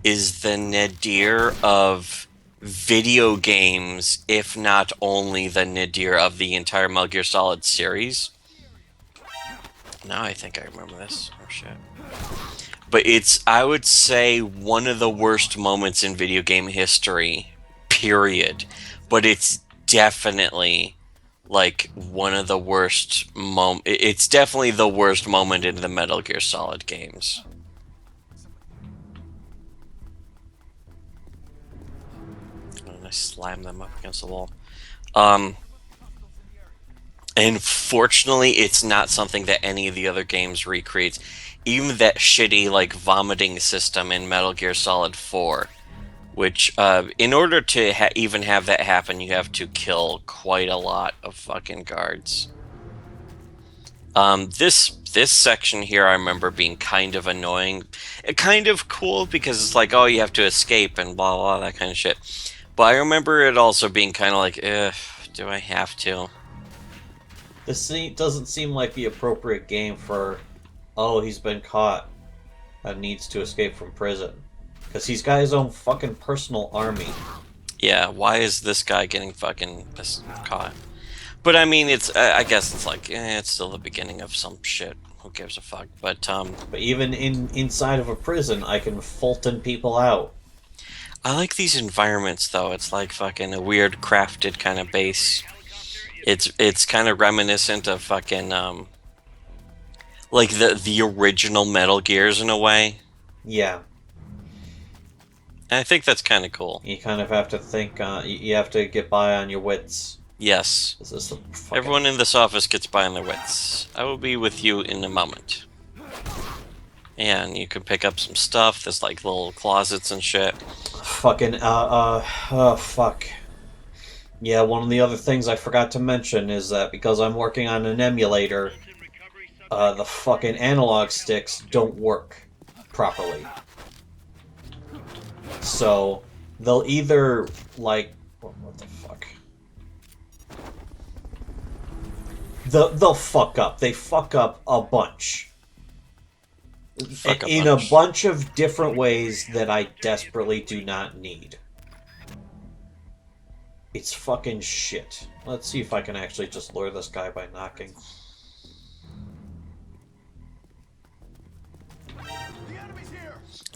is the nadir of video games, if not only the nadir of the entire Metal Gear Solid series. Now I think I remember this. Oh shit. But it's, I would say, one of the worst moments in video game history, period. But it's definitely, like, one of the worst it's definitely the worst moment in the Metal Gear Solid games. And I slam them up against the wall. And fortunately, it's not something that any of the other games recreates. Even that shitty, like, vomiting system in Metal Gear Solid 4, which, in order to even have that happen, you have to kill quite a lot of fucking guards. This section here I remember being kind of annoying. Kind of cool, because it's like, oh, you have to escape and blah, blah, that kind of shit. But I remember it also being kind of like, do I have to? This doesn't seem like the appropriate game for, oh, he's been caught and needs to escape from prison. Because he's got his own fucking personal army. Yeah, why is this guy getting fucking caught? But I mean, it's I guess it's like, it's still the beginning of some shit. Who gives a fuck? But even inside of a prison, I can Fulton people out. I like these environments, though. It's like fucking a weird crafted kind of base. It's kind of reminiscent of fucking like the original Metal Gears in a way. Yeah. And I think that's kind of cool. You kind of have to think. You have to get by on your wits. Yes. This is Everyone in this office gets by on their wits. I will be with you in a moment. And you can pick up some stuff. There's like little closets and shit. Fucking fuck. Yeah, one of the other things I forgot to mention is that because I'm working on an emulator, the fucking analog sticks don't work properly. So they'll either like what the fuck? They'll fuck up. They fuck up a bunch. In a bunch of different ways that I desperately do not need. It's fucking shit. Let's see if I can actually just lure this guy by knocking.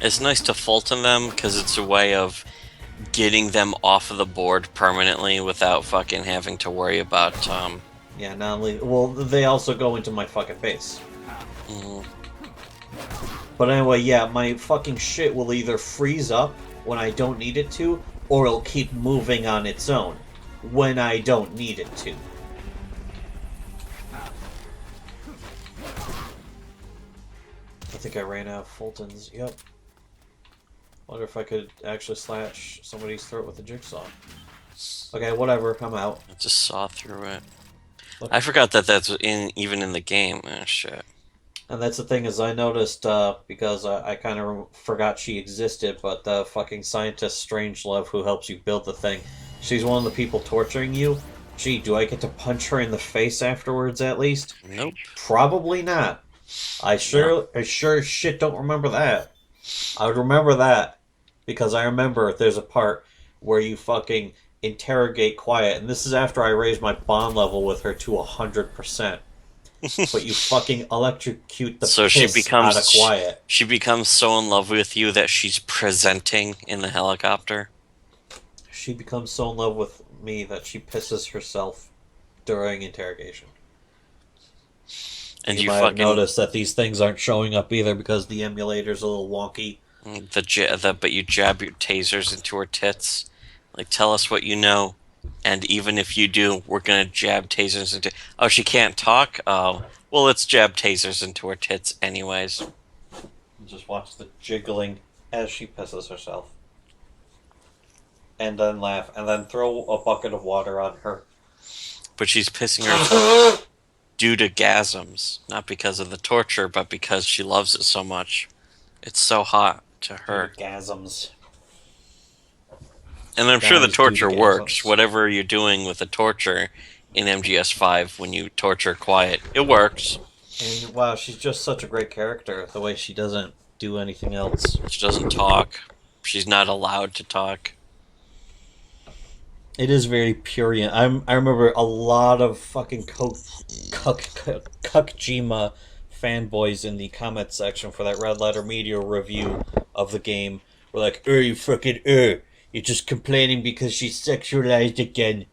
It's nice to Fulton them, because it's a way of getting them off of the board permanently without fucking having to worry about, Yeah, not only... Well, they also go into my fucking base. Mm-hmm. But anyway, yeah, my fucking shit will either freeze up when I don't need it to, or it'll keep moving on its own when I don't need it to. I think I ran out of Fultons. Yep. Wonder if I could actually slash somebody's throat with a jigsaw. Okay, whatever. I'm out. I just saw through it. Look. I forgot that that's even in the game. Oh, shit. And that's the thing is I noticed, because I kind of forgot she existed, but the fucking scientist Strangelove who helps you build the thing, she's one of the people torturing you. Gee, do I get to punch her in the face afterwards at least? Nope. Probably not. I sure as shit don't remember that. I would remember that, because I remember there's a part where you fucking interrogate Quiet, and this is after I raised my bond level with her to 100%. But you fucking electrocute the piss out of Quiet. She becomes so in love with you that she's presenting in the helicopter. She becomes so in love with me that she pisses herself during interrogation. And you might have noticed that these things aren't showing up either because the emulator's a little wonky. But you jab your tasers into her tits. Like, tell us what you know. And even if you do, we're gonna jab tasers into... Oh, she can't talk? Oh. Well, let's jab tasers into her tits anyways. Just watch the jiggling as she pisses herself. And then laugh. And then throw a bucket of water on her. But she's pissing herself due to gasms. Not because of the torture, but because she loves it so much. It's so hot to her. Gasms. And I'm sure the torture works. Whatever you're doing with the torture in MGS5 when you torture Quiet, it works. And wow, she's just such a great character. The way she doesn't do anything else. She doesn't talk. She's not allowed to talk. It is very purient. I remember a lot of fucking Kukjima fanboys in the comment section for that Red Letter Media review of the game were like, you fucking, you're just complaining because she's sexualized again.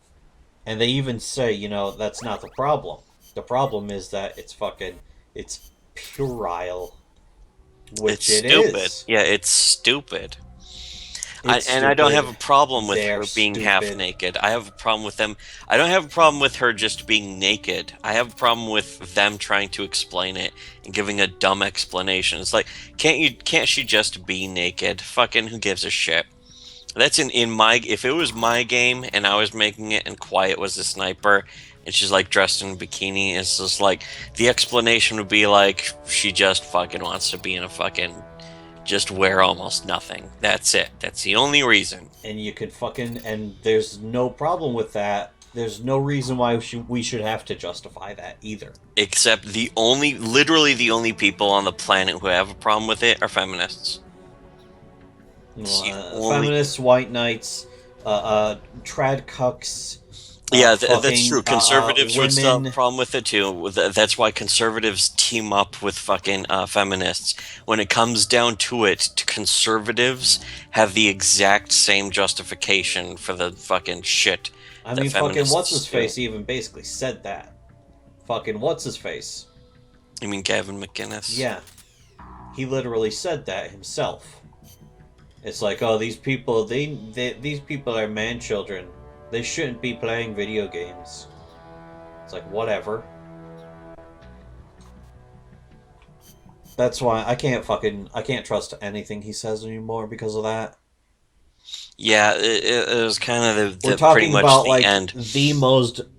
And they even say, that's not the problem. The problem is that it's puerile. Which It's it stupid. is. Yeah, it's stupid. It's And I don't have a problem with They're her being half stupid. naked. I have a problem with them. I don't have a problem with her just being naked. I have a problem with them trying to explain it and giving a dumb explanation. It's like, can't she just be naked? Fucking who gives a shit? That's in my, if it was my game and I was making it and Quiet was the sniper and she's like dressed in a bikini, it's just like the explanation would be like she just fucking wants to be in a fucking, just wear almost nothing. That's it. That's the only reason. And you could and there's no problem with that. There's no reason why we should have to justify that either. Except literally the only people on the planet who have a problem with it are feminists. Feminists, white knights, trad cucks. Yeah, that's true. Conservatives would still have women. a problem with it too. That's why conservatives team up with fucking feminists. When it comes down to it, conservatives have the exact same justification for the fucking shit. I mean, fucking what's his face even basically said that. Fucking what's his face? You mean Gavin McInnes? Yeah, he literally said that himself. It's like, oh, these people, these people are man children. They shouldn't be playing video games. It's like, whatever. That's why I can't trust anything he says anymore because of that. Yeah, it was kind of We're talking pretty much about the like end. the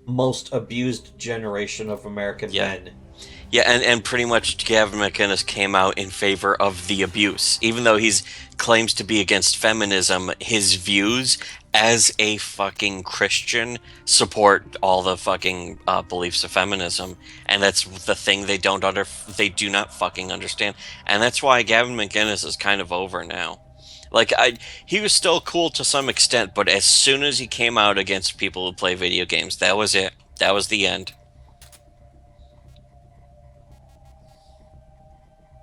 most abused generation of American men. Yeah, and pretty much Gavin McInnes came out in favor of the abuse. Even though he's claims to be against feminism, his views as a fucking Christian support all the fucking beliefs of feminism. And that's the thing they do not fucking understand. And that's why Gavin McInnes is kind of over now. Like, he was still cool to some extent, but as soon as he came out against people who play video games, that was it. That was the end.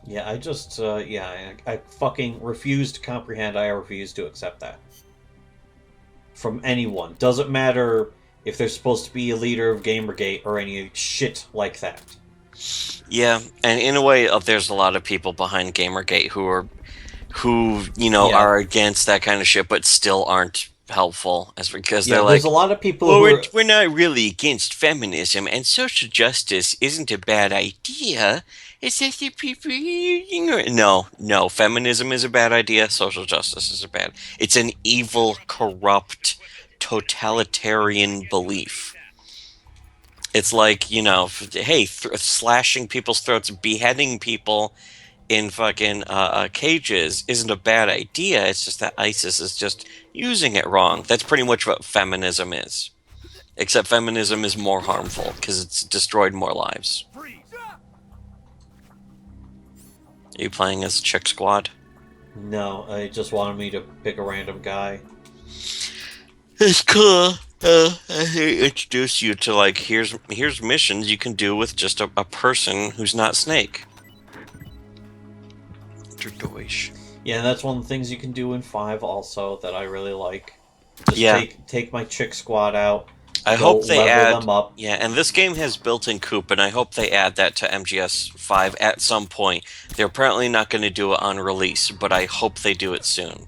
Yeah, I just, I fucking refuse to comprehend. I refuse to accept that. From anyone. Doesn't matter if they're supposed to be a leader of Gamergate or any shit like that. Yeah, and in a way, there's a lot of people behind Gamergate who are against that kind of shit, but still aren't helpful, because they're like, there's a lot of people we're not really against feminism, and social justice isn't a bad idea. It's just that people, no, feminism is a bad idea. Social justice is it's an evil, corrupt, totalitarian belief. It's like, hey, slashing people's throats, beheading people in fucking cages isn't a bad idea. It's just that ISIS is just using it wrong. That's pretty much what feminism is. Except feminism is more harmful because it's destroyed more lives. Are you playing as Chick Squad? No, I just wanted me to pick a random guy. It's cool. I introduce you to, like, here's missions you can do with just a person who's not Snake. Yeah, and that's one of the things you can do in 5 also that I really like. Just take my Chick Squad out. I hope they add them up. Yeah, and this game has built-in coop, and I hope they add that to MGS 5 at some point. They're apparently not going to do it on release, but I hope they do it soon.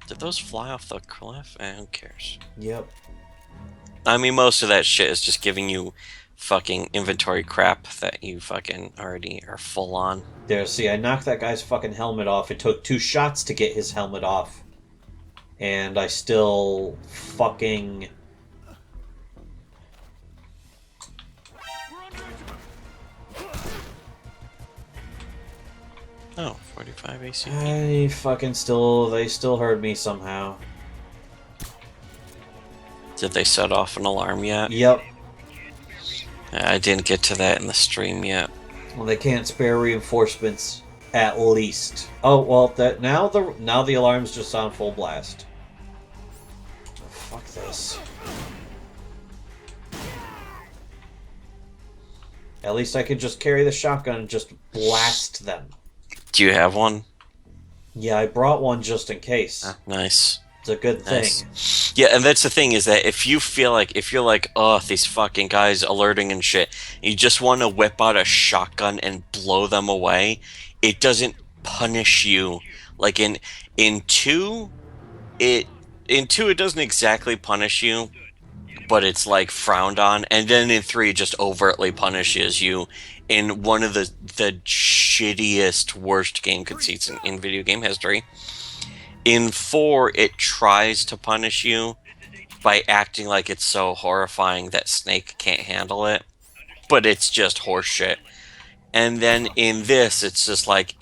Did those fly off the cliff? Who cares? Yep. I mean, most of that shit is just giving you fucking inventory crap that you fucking already are full on. There, see, I knocked that guy's fucking helmet off. It took 2 shots to get his helmet off. And I still fucking... Oh, 45 AC. they still heard me somehow. Did they set off an alarm yet? Yep. I didn't get to that in the stream yet. Well, they can't spare reinforcements, at least. Oh, well, now the alarm's just on full blast. this. At least I could just carry the shotgun and just blast them. Do you have one? Yeah, I brought one just in case. Nice. It's a good Nice. thing. Yeah, and that's the thing is that if you're like, oh, these fucking guys alerting and shit, and you just want to whip out a shotgun and blow them away, it doesn't punish you. Like in two, it doesn't exactly punish you, but it's like frowned on, and then in 3 it just overtly punishes you in one of the shittiest, worst game conceits in video game history. In 4, it tries to punish you by acting like it's so horrifying that Snake can't handle it, but it's just horseshit. And then in this, it's just like,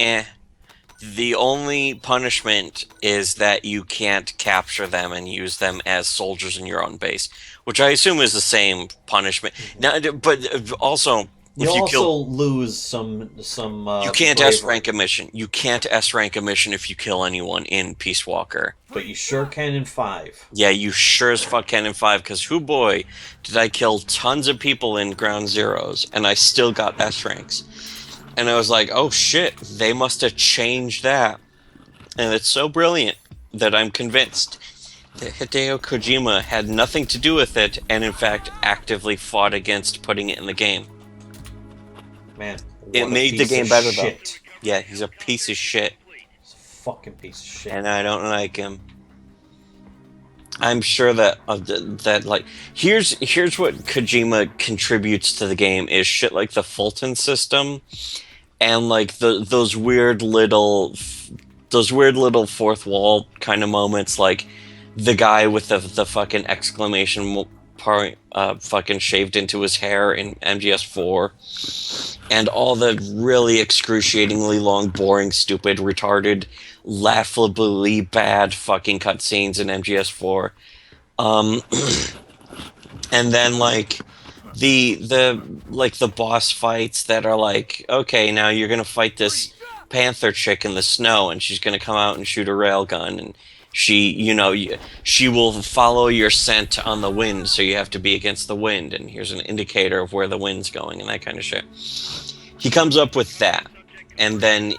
the only punishment is that you can't capture them and use them as soldiers in your own base, which I assume is the same punishment. Now, but also, You if you also kill, lose some you can't bravery, S rank a mission. You can't S rank a mission if you kill anyone in Peace Walker. but you sure can in 5. Yeah, you sure as fuck can in 5, because who boy, did I kill tons of people in Ground Zeroes, and I still got S ranks. And I was like, oh shit, they must have changed that. And it's so brilliant that I'm convinced that Hideo Kojima had nothing to do with it, and in fact actively fought against putting it in the game. Man, It what a made the piece game of better, shit. though. Yeah, he's a piece of shit, He's a fucking piece of shit. and I don't like him. I'm sure that here's what Kojima contributes to the game is shit like the Fulton system, and like those weird little fourth wall kind of moments, like the guy with the fucking exclamation point fucking shaved into his hair in MGS4, and all the really excruciatingly long, boring, stupid, retarded, laughably bad fucking cutscenes in MGS4. And then like the boss fights that are like, okay, now you're gonna fight this panther chick in the snow, and she's gonna come out and shoot a railgun, and she will follow your scent on the wind, so you have to be against the wind, and here's an indicator of where the wind's going, and that kind of shit. He comes up with that, and then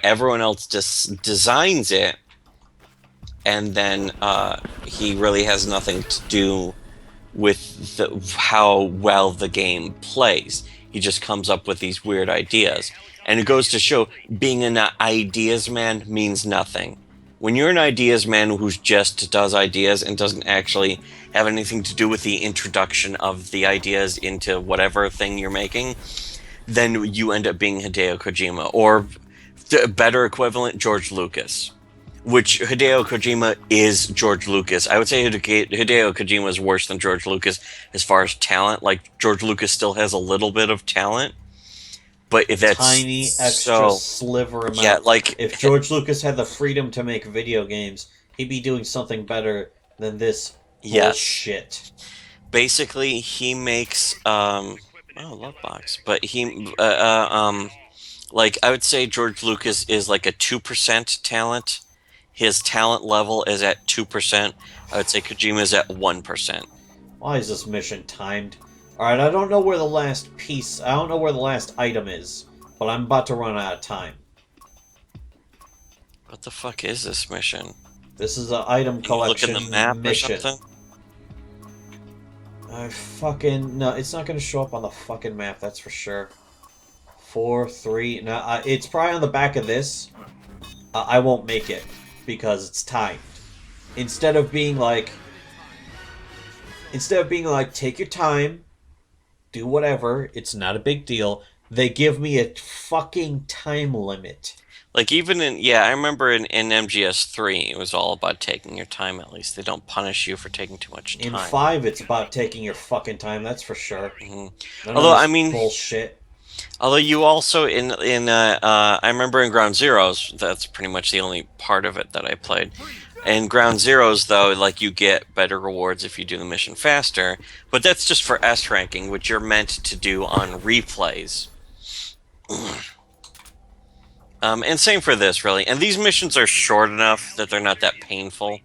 everyone else just designs it, and then he really has nothing to do with how well the game plays. He just comes up with these weird ideas. And it goes to show being an ideas man means nothing. When you're an ideas man who just does ideas and doesn't actually have anything to do with the introduction of the ideas into whatever thing you're making, then you end up being Hideo Kojima, or the better equivalent, George Lucas. Which Hideo Kojima is George Lucas. I would say Hideo Kojima is worse than George Lucas as far as talent. Like, George Lucas still has a little bit of talent, but if that's tiny extra sliver amount. Yeah, like if George Lucas had the freedom to make video games, he'd be doing something better than this bullshit. Basically, he makes Lovebox, but he like, I would say George Lucas is like a 2% talent. His talent level is at 2%. I would say Kojima is at 1%. Why is this mission timed? Alright, I don't know where the last item is, but I'm about to run out of time. What the fuck is this mission? This is an item collection look at the map mission. or something? No, it's not going to show up on the fucking map, that's for sure. 4, 3, no, it's probably on the back of this. I won't make it, because it's timed. Instead of being like, take your time, do whatever, it's not a big deal, they give me a fucking time limit. Like, even I remember in MGS3, it was all about taking your time, at least. They don't punish you for taking too much time. In 5, it's about taking your fucking time, that's for sure. Mm-hmm. Although, I mean, bullshit. Although you also, I remember in Ground Zeroes, that's pretty much the only part of it that I played. In Ground Zeroes, though, like, you get better rewards if you do the mission faster, but that's just for S ranking, which you're meant to do on replays. And same for this, really. And these missions are short enough that they're not that painful.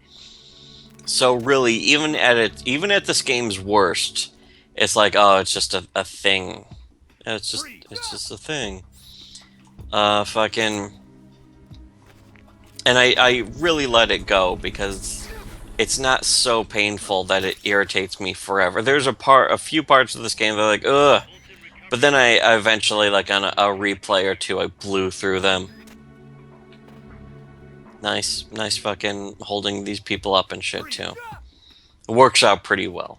So really, even at this game's worst, it's like, oh, it's just a thing. It's just a thing. Fucking, and I really let it go because it's not so painful that it irritates me forever. There's a few parts of this game that are like, ugh, but then I eventually, like on a replay or two, I blew through them. Nice fucking holding these people up and shit too. It works out pretty well.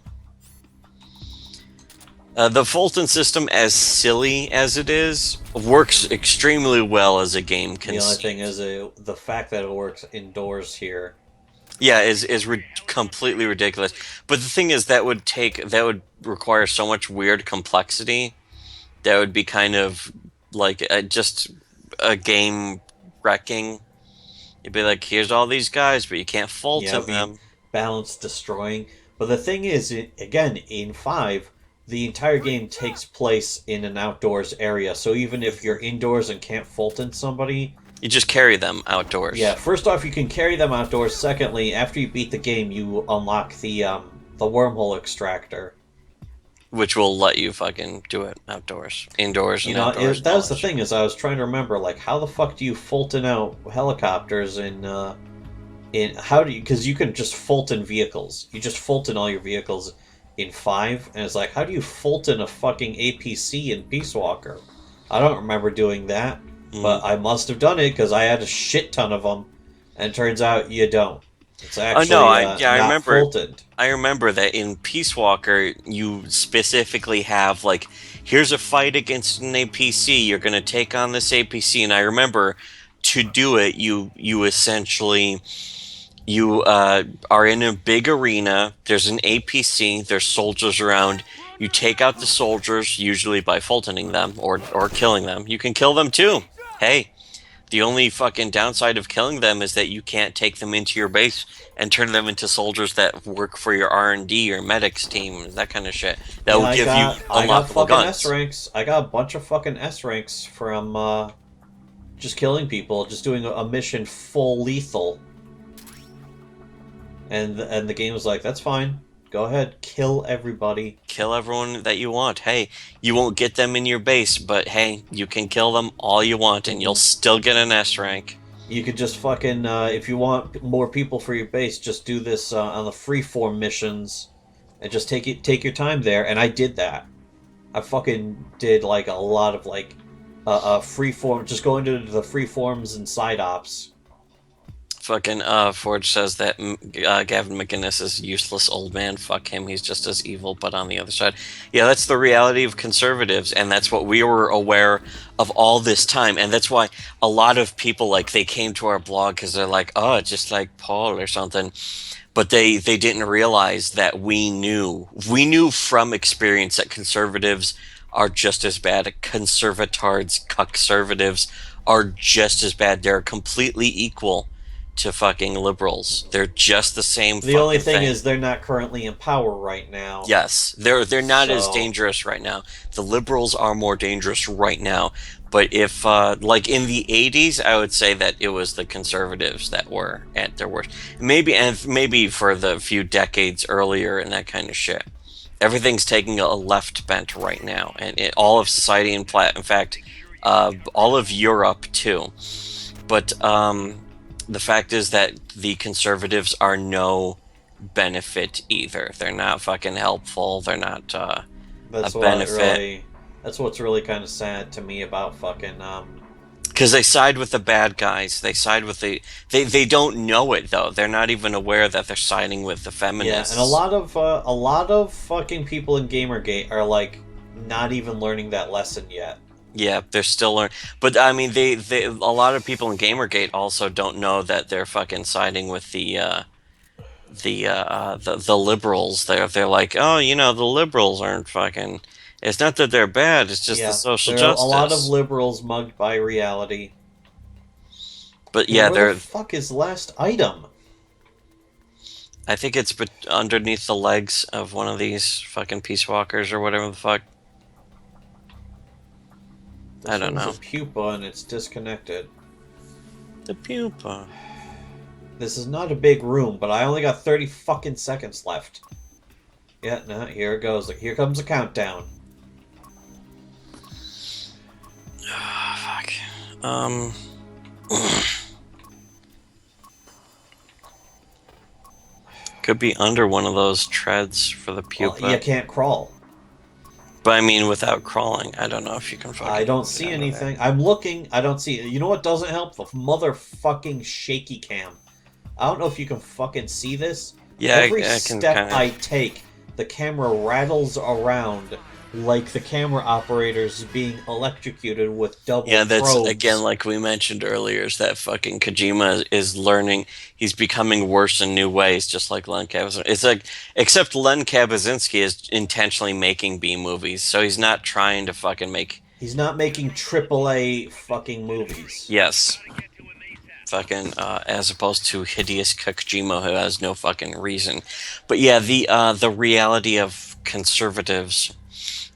The Fulton system, as silly as it is, works extremely well as a game The only thing conceived. is the fact that it works indoors here. Yeah, is completely ridiculous. But the thing is, that would require so much weird complexity. That would be kind of like just a game wrecking. You'd be like, here's all these guys, but you can't fault Yeah, I mean, them. balance destroying. But the thing is, again, in 5, the entire game takes place in an outdoors area. So even if you're indoors and can't Fulton somebody, You just carry them outdoors. yeah, first off, you can carry them outdoors. Secondly, after you beat the game, you unlock the wormhole extractor. Which will let you fucking do it outdoors, indoors, You and know, outdoors. that was the thing is I was trying to remember, like, how the fuck do you Fulton out helicopters in how do you, because you can just Fulton vehicles. You just Fulton all your vehicles in 5, and it's like, how do you Fulton a fucking APC in Peace Walker? I don't remember doing that, but I must have done it because I had a shit ton of them, and it turns out you don't. It's Oh no, actually I not remember. Fultoned. I remember that in Peace Walker, you specifically have like, here's a fight against an APC. You're gonna take on this APC, and I remember to do it, you essentially you are in a big arena. There's an APC. There's soldiers around. You take out the soldiers, usually by Fultoning them or killing them. You can kill them too. Hey, the only fucking downside of killing them is that you can't take them into your base and turn them into soldiers that work for your R&D or medics team, that kind of shit. That Yeah, will give you I got unlockable fucking S guns. ranks. I got a bunch of fucking S ranks from just killing people, just doing a mission full lethal. And the game was like, that's fine. Go ahead, kill everybody. Kill everyone that you want. Hey, you won't get them in your base, but hey, you can kill them all you want and you'll still get an S rank. You could just fucking, if you want more people for your base, just do this on the freeform missions, and just take your time there. And I did that. I fucking did like a lot of like freeform, just going to the freeforms and side ops. Fucking Forge says that Gavin McInnes is useless old man. Fuck him. He's just as evil, but on the other side. Yeah, that's the reality of conservatives, and that's what we were aware of all this time. And that's why a lot of people, like, they came to our blog because they're like, oh, just like Paul or something. But they didn't realize that we knew. We knew from experience that conservatives are just as bad. Conservatards, cuckservatives are just as bad. They're completely equal to fucking liberals. They're just the same The only fucking thing thing. is they're not currently in power right now. Yes, they're not as So- dangerous right now. The liberals are more dangerous right now. But if like in the 80s, I would say that it was the conservatives that were at their worst. Maybe for the few decades earlier and that kind of shit. Everything's taking a left bent right now, and all of society, in fact, all of Europe too. But the fact is that the conservatives are no benefit either. They're not fucking helpful. They're not That's a what benefit. really. That's what's really kind of sad to me about fucking. Because they side with the bad guys. They side with They don't know it though. They're not even aware that they're siding with the Yeah, feminists. and a lot of fucking people in Gamergate are like not even learning that lesson yet. Yeah, they're still learning. But I mean, they a lot of people in Gamergate also don't know that they're fucking siding with the liberals. They're like, oh, the liberals aren't fucking. It's not that they're bad. It's just the Yeah, social there are a lot of justice. liberals mugged by reality. But Yeah, yeah, where they're. the fuck is last item? I think it's underneath the legs of one of these fucking peace walkers or whatever the fuck. This I don't one's know. a pupa and it's disconnected. The pupa. This is not a big room, but I only got 30 fucking seconds left. Yeah, no, here it goes. Here comes the countdown. Fuck. Could be under one of those treads for the pupa. Well, you can't crawl. But I mean, without crawling, I don't know if you can fucking... I don't see anything. I'm looking. I don't see it. You know what doesn't help? The motherfucking shaky cam. I don't know if you can fucking see this. Yeah, Every I can step kinda... I take, the camera rattles around like the camera operator's being electrocuted with double Yeah, that's, probes. again, like we mentioned earlier, is that fucking Kojima is learning. He's becoming worse in new ways, just like Len Kabasinski. It's like, except Len Kabasinski is intentionally making B movies, so he's not trying to fucking make... He's not making AAA fucking movies. Yes. Fucking, as opposed to hideous Kojima, who has no fucking reason. But yeah, the reality of conservatives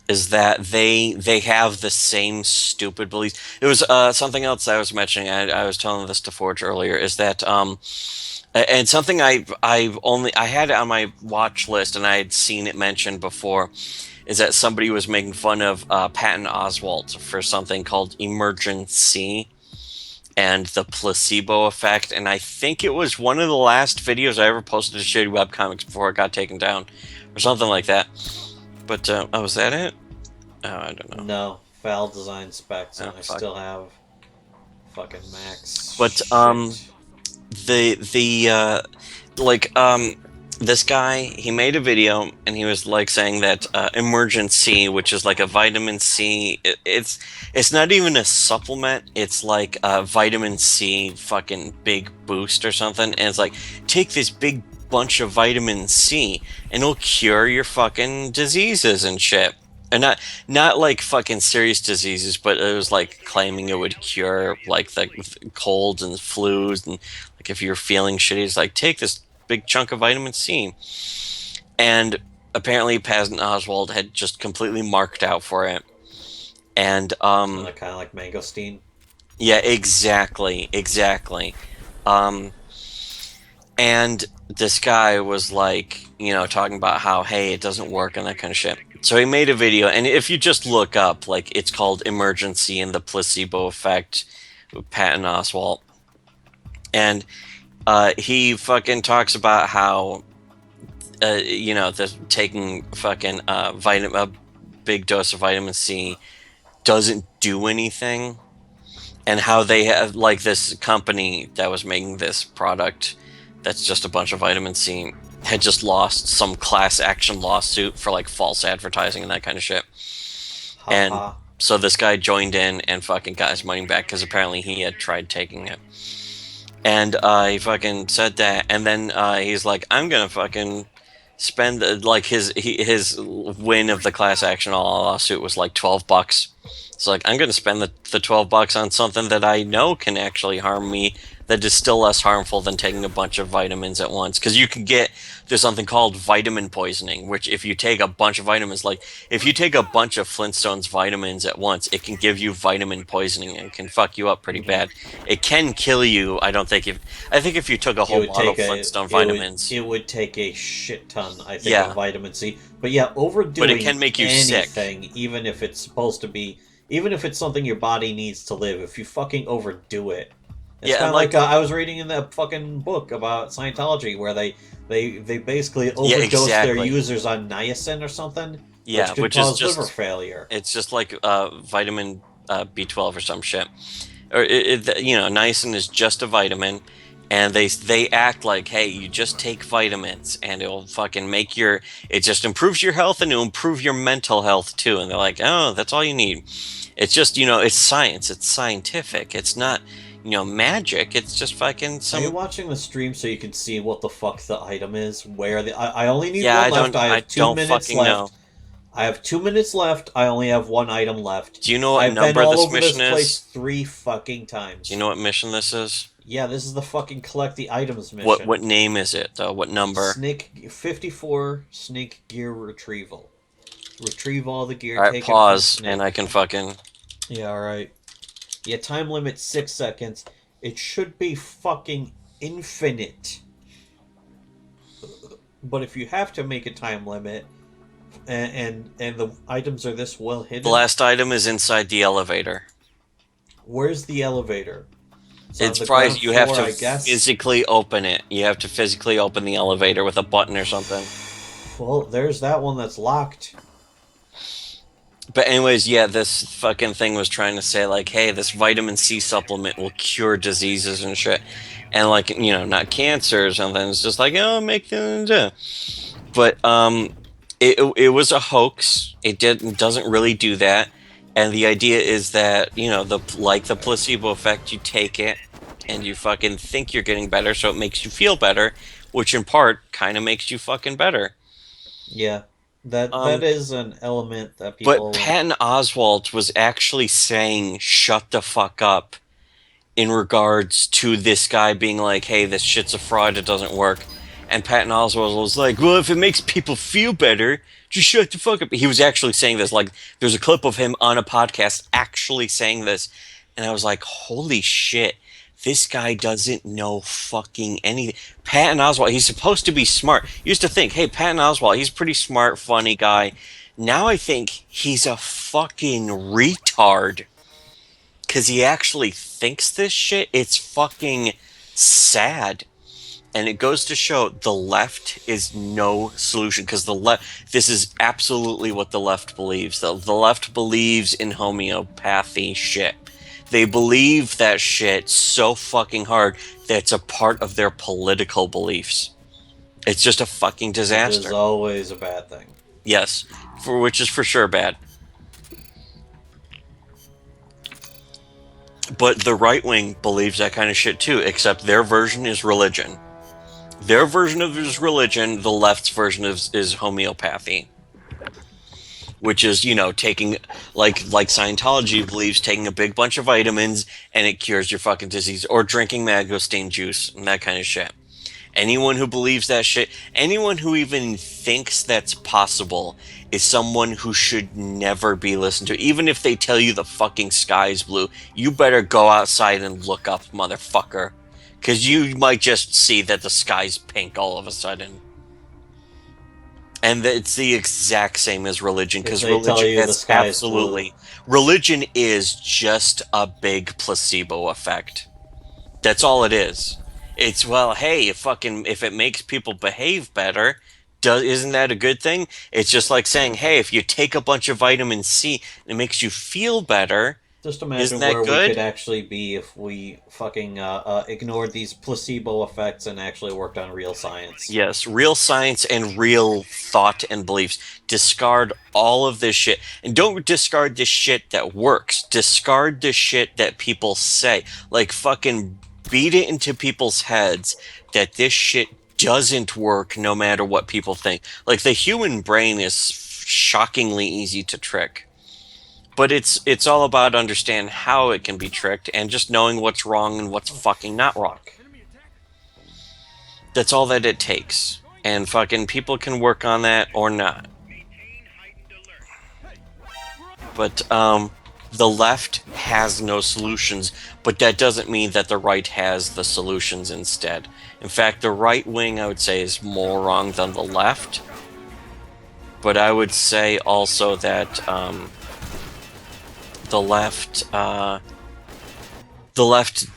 is that they have the same stupid beliefs. It was something else I was mentioning. I was telling this to Forge earlier. Is that and something I had it on my watch list and I had seen it mentioned before. Is that somebody was making fun of Patton Oswalt for something called emergency and the placebo effect, and I think it was one of the last videos I ever posted to Shady Webcomics before it got taken down, or something like that. But, was that it? Oh, I don't know. No, foul design specs, and I fuck. still have fucking max. But, shit. This guy, he made a video, and he was, like, saying that, Emergency, which is like a vitamin C, it's not even a supplement, it's like a vitamin C fucking big boost or something, and it's like, take this big bunch of vitamin C, and it'll cure your fucking diseases and shit. And not like fucking serious diseases, but it was like claiming it would cure like the colds and flus, and like if you're feeling shitty, it's like take this big chunk of vitamin C. And apparently Patton Oswalt had just completely marked out for it. And kind of like mangosteen. Yeah, exactly. And this guy was like, talking about how, hey, it doesn't work and that kind of shit. So he made a video, and if you just look up, like, it's called Emergency and the Placebo Effect with Patton Oswalt. And he fucking talks about how, taking fucking a big dose of vitamin C doesn't do anything. And how they have, like, this company that was making this product that's just a bunch of vitamin C had just lost some class action lawsuit for like false advertising and that kind of shit. And so this guy joined in and fucking got his money back because apparently he had tried taking it. And he fucking said that, and then he's like, I'm gonna fucking spend like his win of the class action lawsuit was like $12. It's like, I'm gonna spend the $12 on something that I know can actually harm me, that is still less harmful than taking a bunch of vitamins at once. Because there's something called vitamin poisoning, which if you take a bunch of vitamins, like if you take a bunch of Flintstones vitamins at once, it can give you vitamin poisoning and it can fuck you up pretty bad. It can kill you. I think if you took a whole bottle of Flintstone vitamins, it would take a shit ton, I think, of vitamin C. But yeah, overdoing but it can make you anything, sick. even if it's supposed to be, even if it's something your body needs to live, if you fucking overdo it. It's kind of like I was reading in that fucking book about Scientology where they basically overdose their users on niacin or something, which could cause liver failure. It's just like vitamin B12 or some shit. Or niacin is just a vitamin, and they act like, hey, you just take vitamins and it'll fucking it just improves your health and it'll improve your mental health too. And they're like, oh, that's all you need. It's just, it's science, it's scientific, it's not magic. It's just fucking some... Are you watching the stream so you can see what the fuck the item is? Where I only need one left. I have 2 minutes left. Know. I have 2 minutes left. I only have one item left. Do you know what number this mission is? I've been all over this place 3 fucking times. Do you know what mission this is? Yeah, this is the fucking collect the items mission. What name is it, though? What number? 54 Snake Gear Retrieval. Retrieve all the gear. Alright, pause, and I can fucking... Yeah, alright. Yeah, time limit 6 seconds. It should be fucking infinite. But if you have to make a time limit, and the items are this well hidden, The last item is inside the elevator. where's the elevator? It's on It's the probably ground you have floor, to I guess. physically open it. You have to physically open the elevator with a button or something. Well, there's that one that's locked. But anyways, yeah, this fucking thing was trying to say like, hey, this vitamin C supplement will cure diseases and shit, and like not cancer or something. It's just like make the. But it was a hoax. Doesn't really do that, and the idea is that the placebo effect, you take it, and you fucking think you're getting better, so it makes you feel better, which in part kind of makes you fucking better. Yeah, that is an element that But people. Patton Oswalt was actually saying "shut the fuck up" in regards to this guy being like, "Hey, this shit's a fraud. It doesn't work." And Patton Oswalt was like, "Well, if it makes people feel better, just shut the fuck up." He was actually saying this. Like, there's a clip of him on a podcast actually saying this, and I was like, "Holy shit." This guy doesn't know fucking anything. Patton Oswalt, he's supposed to be smart. You used to think, hey, Patton Oswalt, he's a pretty smart, funny guy. Now I think he's a fucking retard. Because he actually thinks this shit. It's fucking sad. And it goes to show the left is no solution. Because this is absolutely what the left believes. The left believes in homeopathy shit. They believe that shit so fucking hard that it's a part of their political beliefs. It's just a fucking Which disaster. is always a bad thing. Yes, which is for sure bad. But the right wing believes that kind of shit too, except their version is religion. Their version of it is religion, the left's version is homeopathy. Which is, taking, like Scientology believes, taking a big bunch of vitamins and it cures your fucking disease. Or drinking mangosteen juice and that kind of shit. Anyone who believes that shit, anyone who even thinks that's possible is someone who should never be listened to. Even if they tell you the fucking sky's blue, you better go outside and look up, motherfucker. Because you might just see that the sky's pink all of a sudden. And it's the exact same as religion, because religion is absolutely... Religion is just a big placebo effect. That's all it is. It's, well, hey, if it makes people behave better, isn't that a good thing? It's just like saying, hey, if you take a bunch of vitamin C and it makes you feel better, just imagine where we could actually be if we fucking ignored these placebo effects and actually worked on real science. Yes, real science and real thought and beliefs. Discard all of this shit. And don't discard the shit that works. Discard the shit that people say. Like, fucking beat it into people's heads that this shit doesn't work no matter what people think. Like, the human brain is shockingly easy to trick. But it's all about understanding how it can be tricked and just knowing what's wrong and what's fucking not wrong. That's all that it takes. And fucking people can work on that or not. But the left has no solutions, but that doesn't mean that the right has the solutions instead. In fact, the right wing, I would say, is more wrong than the left. But I would say also that the left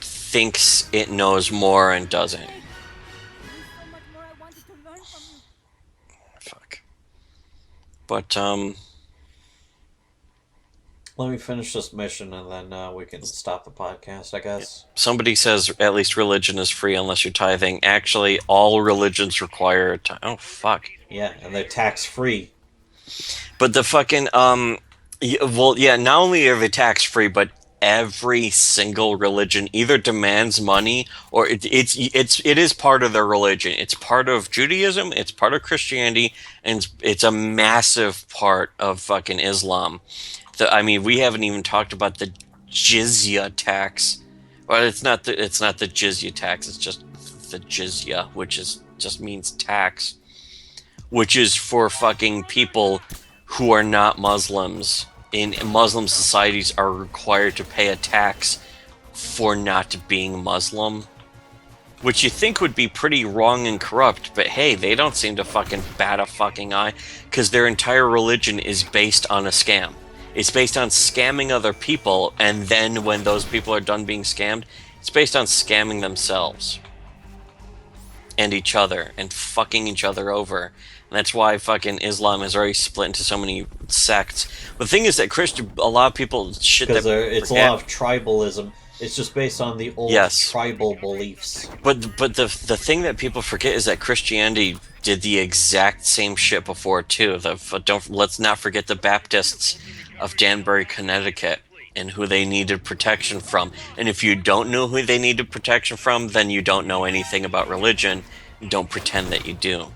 thinks it knows more and doesn't. Fuck. But let me finish this mission and then we can stop the podcast, I guess. Somebody says at least religion is free unless you're tithing. Actually, all religions require oh fuck. Yeah, and they're tax free. But the fucking well, yeah, not only are they tax free, but every single religion either demands money or it is part of their religion. It's part of Judaism, it's part of Christianity, and it's a massive part of fucking Islam. I mean, we haven't even talked about the jizya tax. Well, it's not the jizya tax. It's just the jizya, which just means tax, which is for fucking people who are not Muslims. In Muslim societies, are required to pay a tax for not being Muslim. which you think would be pretty wrong and corrupt, but hey, they don't seem to fucking bat a fucking eye, because their entire religion is based on a scam. It's based on scamming other people, and then when those people are done being scammed, it's based on scamming themselves and each other and fucking each other over. And that's why fucking Islam is already split into so many sects. But the thing is that a lot of people shit that Because it's a lot of tribalism. It's just based on the old Yes. tribal beliefs. But the thing that people forget is that Christianity did the exact same shit before too. Let's not forget the Baptists of Danbury, Connecticut, and who they needed protection from. And if you don't know who they needed protection from, then you don't know anything about religion. Don't pretend that you do.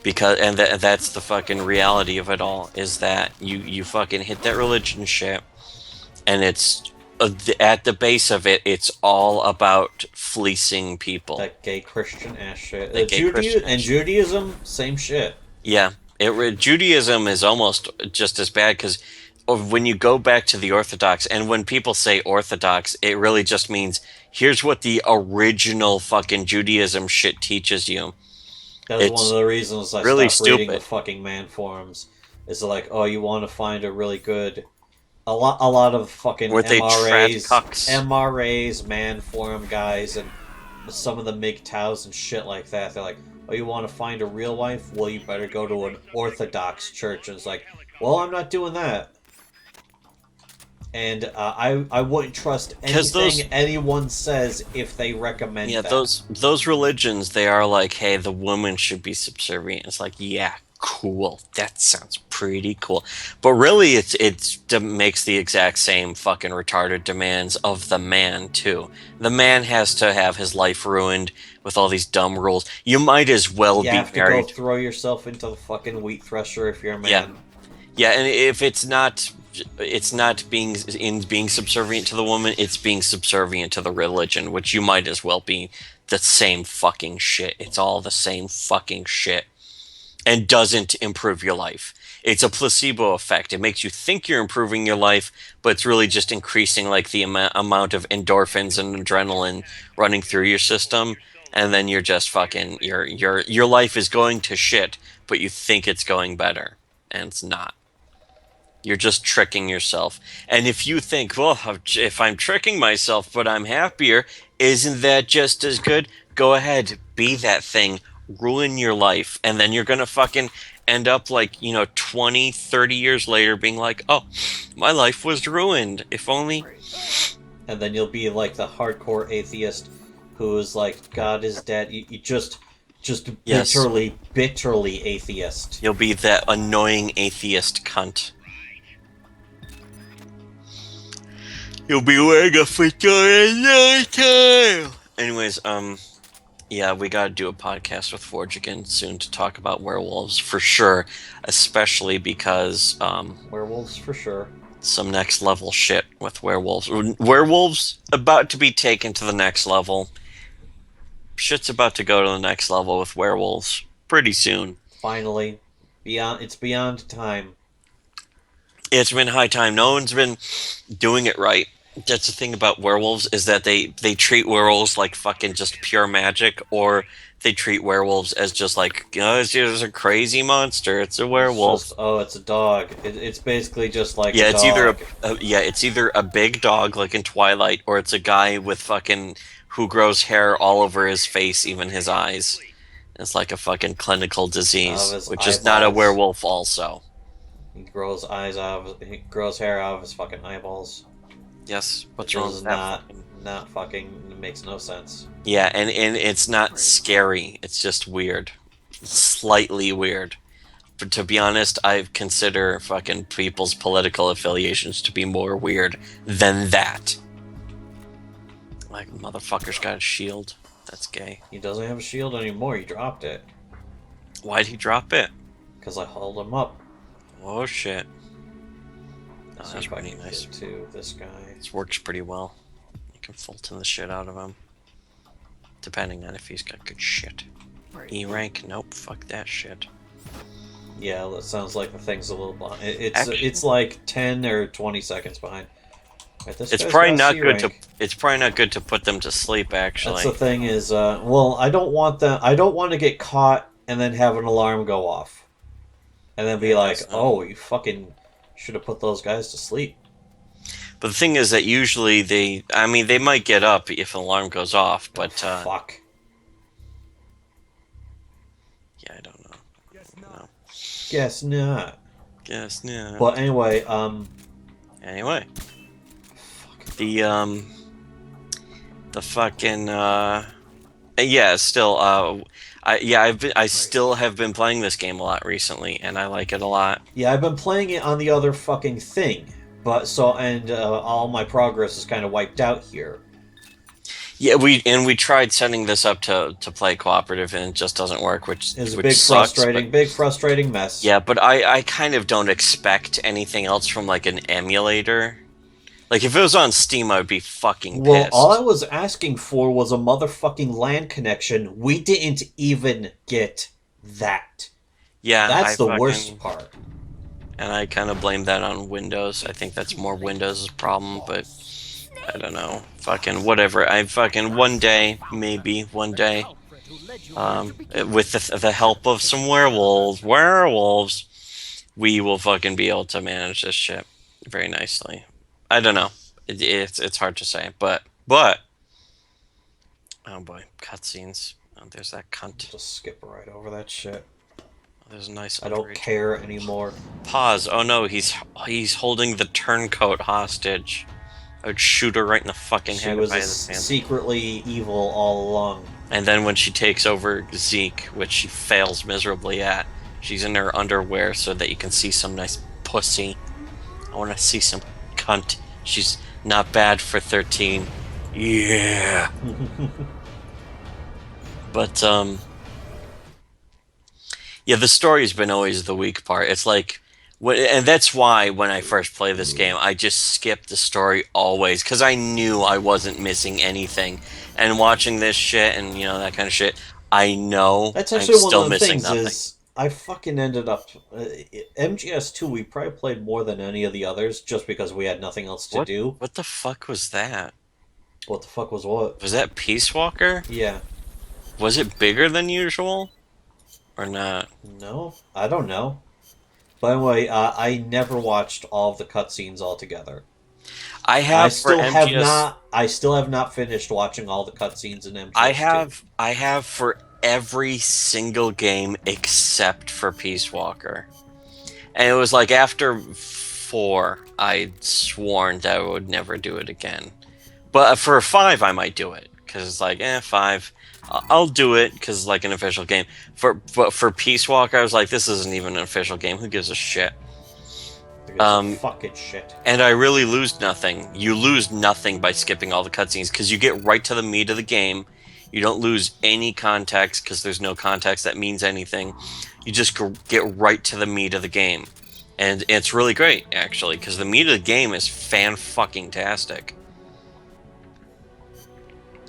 Because that's the fucking reality of it all, is that you fucking hit that religion shit, and it's at the base of it, it's all about fleecing people. That gay Christian ass shit. Christian and ass shit. Judaism, same shit. Yeah, Judaism is almost just as bad, because when you go back to the Orthodox, and when people say Orthodox, it really just means here's what the original fucking Judaism shit teaches you. That's one of the reasons I really stopped reading the stupid. fucking man forums. Is like, oh, you want to find a really good, a lot of fucking Where they trad cucks. MRAs, man forum guys, and some of the MGTOWs and shit like that. They're like, oh, you want to find a real wife? Well, you better go to an Orthodox church. And it's like, well, I'm not doing that. And I wouldn't trust anything anyone says if they recommend that. Those religions, they are like, hey, the woman should be subservient. It's like, yeah, cool. That sounds pretty cool. But really, it makes the exact same fucking retarded demands of the man, too. The man has to have his life ruined with all these dumb rules. You might as well be married. You have to go throw yourself into the fucking wheat thresher if you're a man. Yeah, and if it's not being subservient to the woman, it's being subservient to the religion, which you might as well be the same fucking shit. It's all the same fucking shit, and doesn't improve your life. It's a placebo effect. It makes you think you're improving your life, but it's really just increasing like the amount of endorphins and adrenaline running through your system, and then you're just fucking your life is going to shit, but you think it's going better, and it's not. You're just tricking yourself. And if you think, well, if I'm tricking myself but I'm happier, isn't that just as good? Go ahead, be that thing, ruin your life, and then you're gonna fucking end up like, 20, 30 years later being like, oh, my life was ruined. If only. And then you'll be like the hardcore atheist who is like, God is dead. You just bitterly atheist. You'll be that annoying atheist cunt. You'll be wearing a fedora time. Anyways, yeah, we gotta do a podcast with Forge again soon to talk about werewolves for sure, especially because werewolves for sure. Some next level shit with werewolves. Werewolves about to be taken to the next level. Shit's about to go to the next level with werewolves pretty soon. Finally, it's beyond time. It's been high time. No one's been doing it right. That's the thing about werewolves, is that they treat werewolves like fucking just pure magic, or they treat werewolves as just like, it's just a crazy monster. It's a werewolf. It's a dog. It's basically just like a dog. It's either a big dog like in Twilight, or it's a guy with fucking who grows hair all over his face, even his eyes. It's like a fucking clinical disease, which is not a werewolf also. He grows hair out of his fucking eyeballs. Yes, what's wrong with that? Not fucking, it makes no sense. Yeah, and it's not scary. It's just weird. Slightly weird. But to be honest, I consider fucking people's political affiliations to be more weird than that. Like, motherfucker's got a shield. That's gay. He doesn't have a shield anymore. He dropped it. Why'd he drop it? Because I hauled him up. Oh, shit. Oh, See that's if I pretty can nice. get to this guy. This works pretty well. You can Fulton the shit out of him. Depending on if he's got good shit. E rank? Nope, fuck that shit. Yeah, that sounds like the thing's a little behind. It's like 10 or 20 seconds behind. This It's guy's probably got a not C good rank. It's probably not good to put them to sleep. That's Actually, the thing is, well, I don't want them. I don't want to get caught and then have an alarm go off, and then be Yeah, I like, guess not. "Oh, you fucking should have put those guys to sleep." But the thing is that usually they might get up if an alarm goes off, but Fuck. yeah, I don't know. No. Guess not. Guess no. But anyway, Anyway, fuck. the fucking yeah, still I still have been playing this game a lot recently, and I like it a lot. Yeah, I've been playing it on the other fucking thing, but all my progress is kind of wiped out here. Yeah, we tried setting this up to play cooperative, and it just doesn't work, which It's a which big sucks. big frustrating mess. Yeah, but I kind of don't expect anything else from like an emulator. Like if it was on Steam, I would be fucking Well, pissed. all I was asking for was a motherfucking LAN connection. We didn't even get that. Yeah, That's the worst part. And I kind of blame that on Windows. I think that's more Windows' problem, but I don't know. Fucking whatever. I fucking one day, maybe one day, with the help of some werewolves, we will fucking be able to manage this shit very nicely. I don't know. It's hard to say, but oh boy, cutscenes. Oh, there's that cunt. Just skip right over that shit. There's a nice. I don't care anymore. Pause. Oh no, he's holding the turncoat hostage. I would shoot her right in the fucking She head was if I had the chance. secretly evil all along. And then when she takes over Zeke, which she fails miserably at, she's in her underwear so that you can see some nice pussy. I want to see some cunt. She's not bad for 13. Yeah. But yeah, the story's been always the weak part. It's like, and that's why when I first played this game, I just skipped the story always because I knew I wasn't missing anything. And watching this shit and that kind of shit, I know That's I'm actually one still of the missing things nothing. is I fucking ended up MGS2. We probably played more than any of the others just because we had nothing else to do. What the fuck was that? What the fuck was what? Was that Peace Walker? Yeah. Was it bigger than usual, or not? No, I don't know. By the way, I never watched all of the cutscenes altogether. I have for MGS. I still have not finished watching all the cutscenes in MGS2. I have for every single game except for Peace Walker. And it was like after 4, I'd sworn that I would never do it again. But for 5, I might do it because it's like, 5. I'll do it because it's like an official game. But for Peace Walker, I was like, this isn't even an official game. Who gives a shit? Fucking shit. And I really lose nothing. You lose nothing by skipping all the cutscenes because you get right to the meat of the game. You don't lose any context because there's no context that means anything. You just get right to the meat of the game. And it's really great, actually, because the meat of the game is fan-fucking-tastic.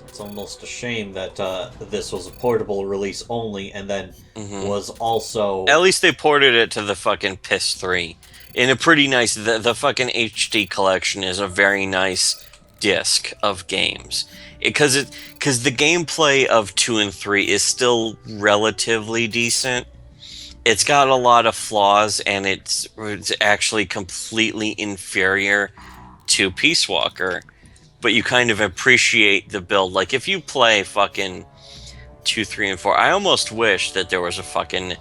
It's almost a shame that this was a portable release only and then was also... At least they ported it to the fucking PS3. In a pretty nice... The fucking HD collection is a very nice disc of games. Because the gameplay of 2 and 3 is still relatively decent. It's got a lot of flaws, and it's actually completely inferior to Peace Walker. But you kind of appreciate the build. Like, if you play fucking 2, 3, and 4, I almost wish that there was a fucking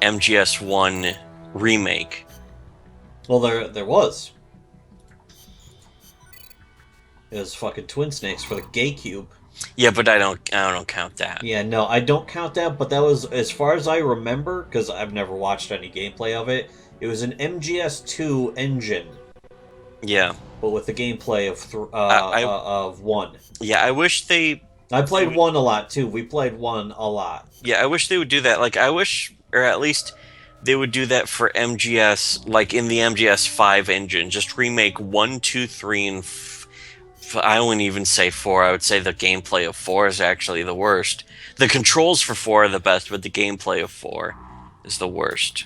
MGS1 remake. Well, there was. It was fucking Twin Snakes for the GameCube. Yeah, but I don't count that. Yeah, no, I don't count that, but that was, as far as I remember, because I've never watched any gameplay of it, it was an MGS2 engine. Yeah. But with the gameplay of 1. Yeah, I wish they... I played 1 a lot, too. We played 1 a lot. Yeah, I wish they would do that. Like, I wish, or at least they would do that for MGS, like in the MGS 5 engine. Just remake 1, 2, 3, and... I wouldn't even say 4. I would say the gameplay of 4 is actually the worst. The controls for 4 are the best, but the gameplay of 4 is the worst.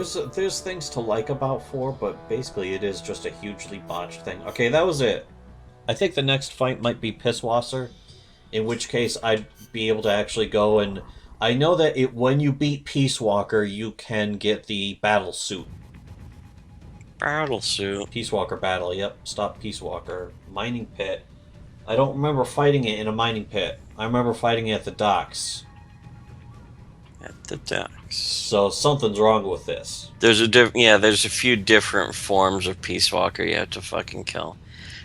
there's things to like about 4, but basically it is just a hugely botched thing. Okay, that was it. I think the next fight might be pißwasser, in which case I'd be able to actually go and I know that when you beat Peace Walker, you can get the battle suit. Battle suit. Peace Walker battle. Yep. Stop Peace Walker. Mining pit. I don't remember fighting it in a mining pit. I remember fighting it at the docks. At the docks. So something's wrong with this. There's a few different forms of Peace Walker you have to fucking kill.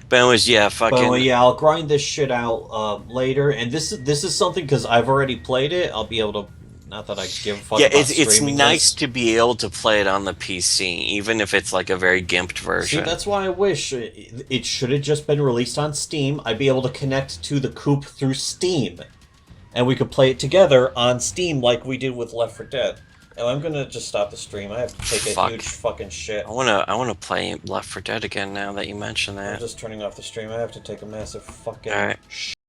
But anyways, yeah, fucking. But anyway, yeah, I'll grind this shit out later, and this is something because I've already played it. I'll be able to. Not that I give a fuck Yeah, about it's streaming nice this. to be able to play it on the PC, even if it's like a very gimped See, version. that's why I wish it should have just been released on Steam. I'd be able to connect to the Coop through Steam, and we could play it together on Steam like we did with Left 4 Dead. And I'm gonna just stop the stream. I have to take a huge fucking shit. I wanna play Left 4 Dead again now that you mention I'm that. just turning off the stream. I have to take a massive fucking Alright.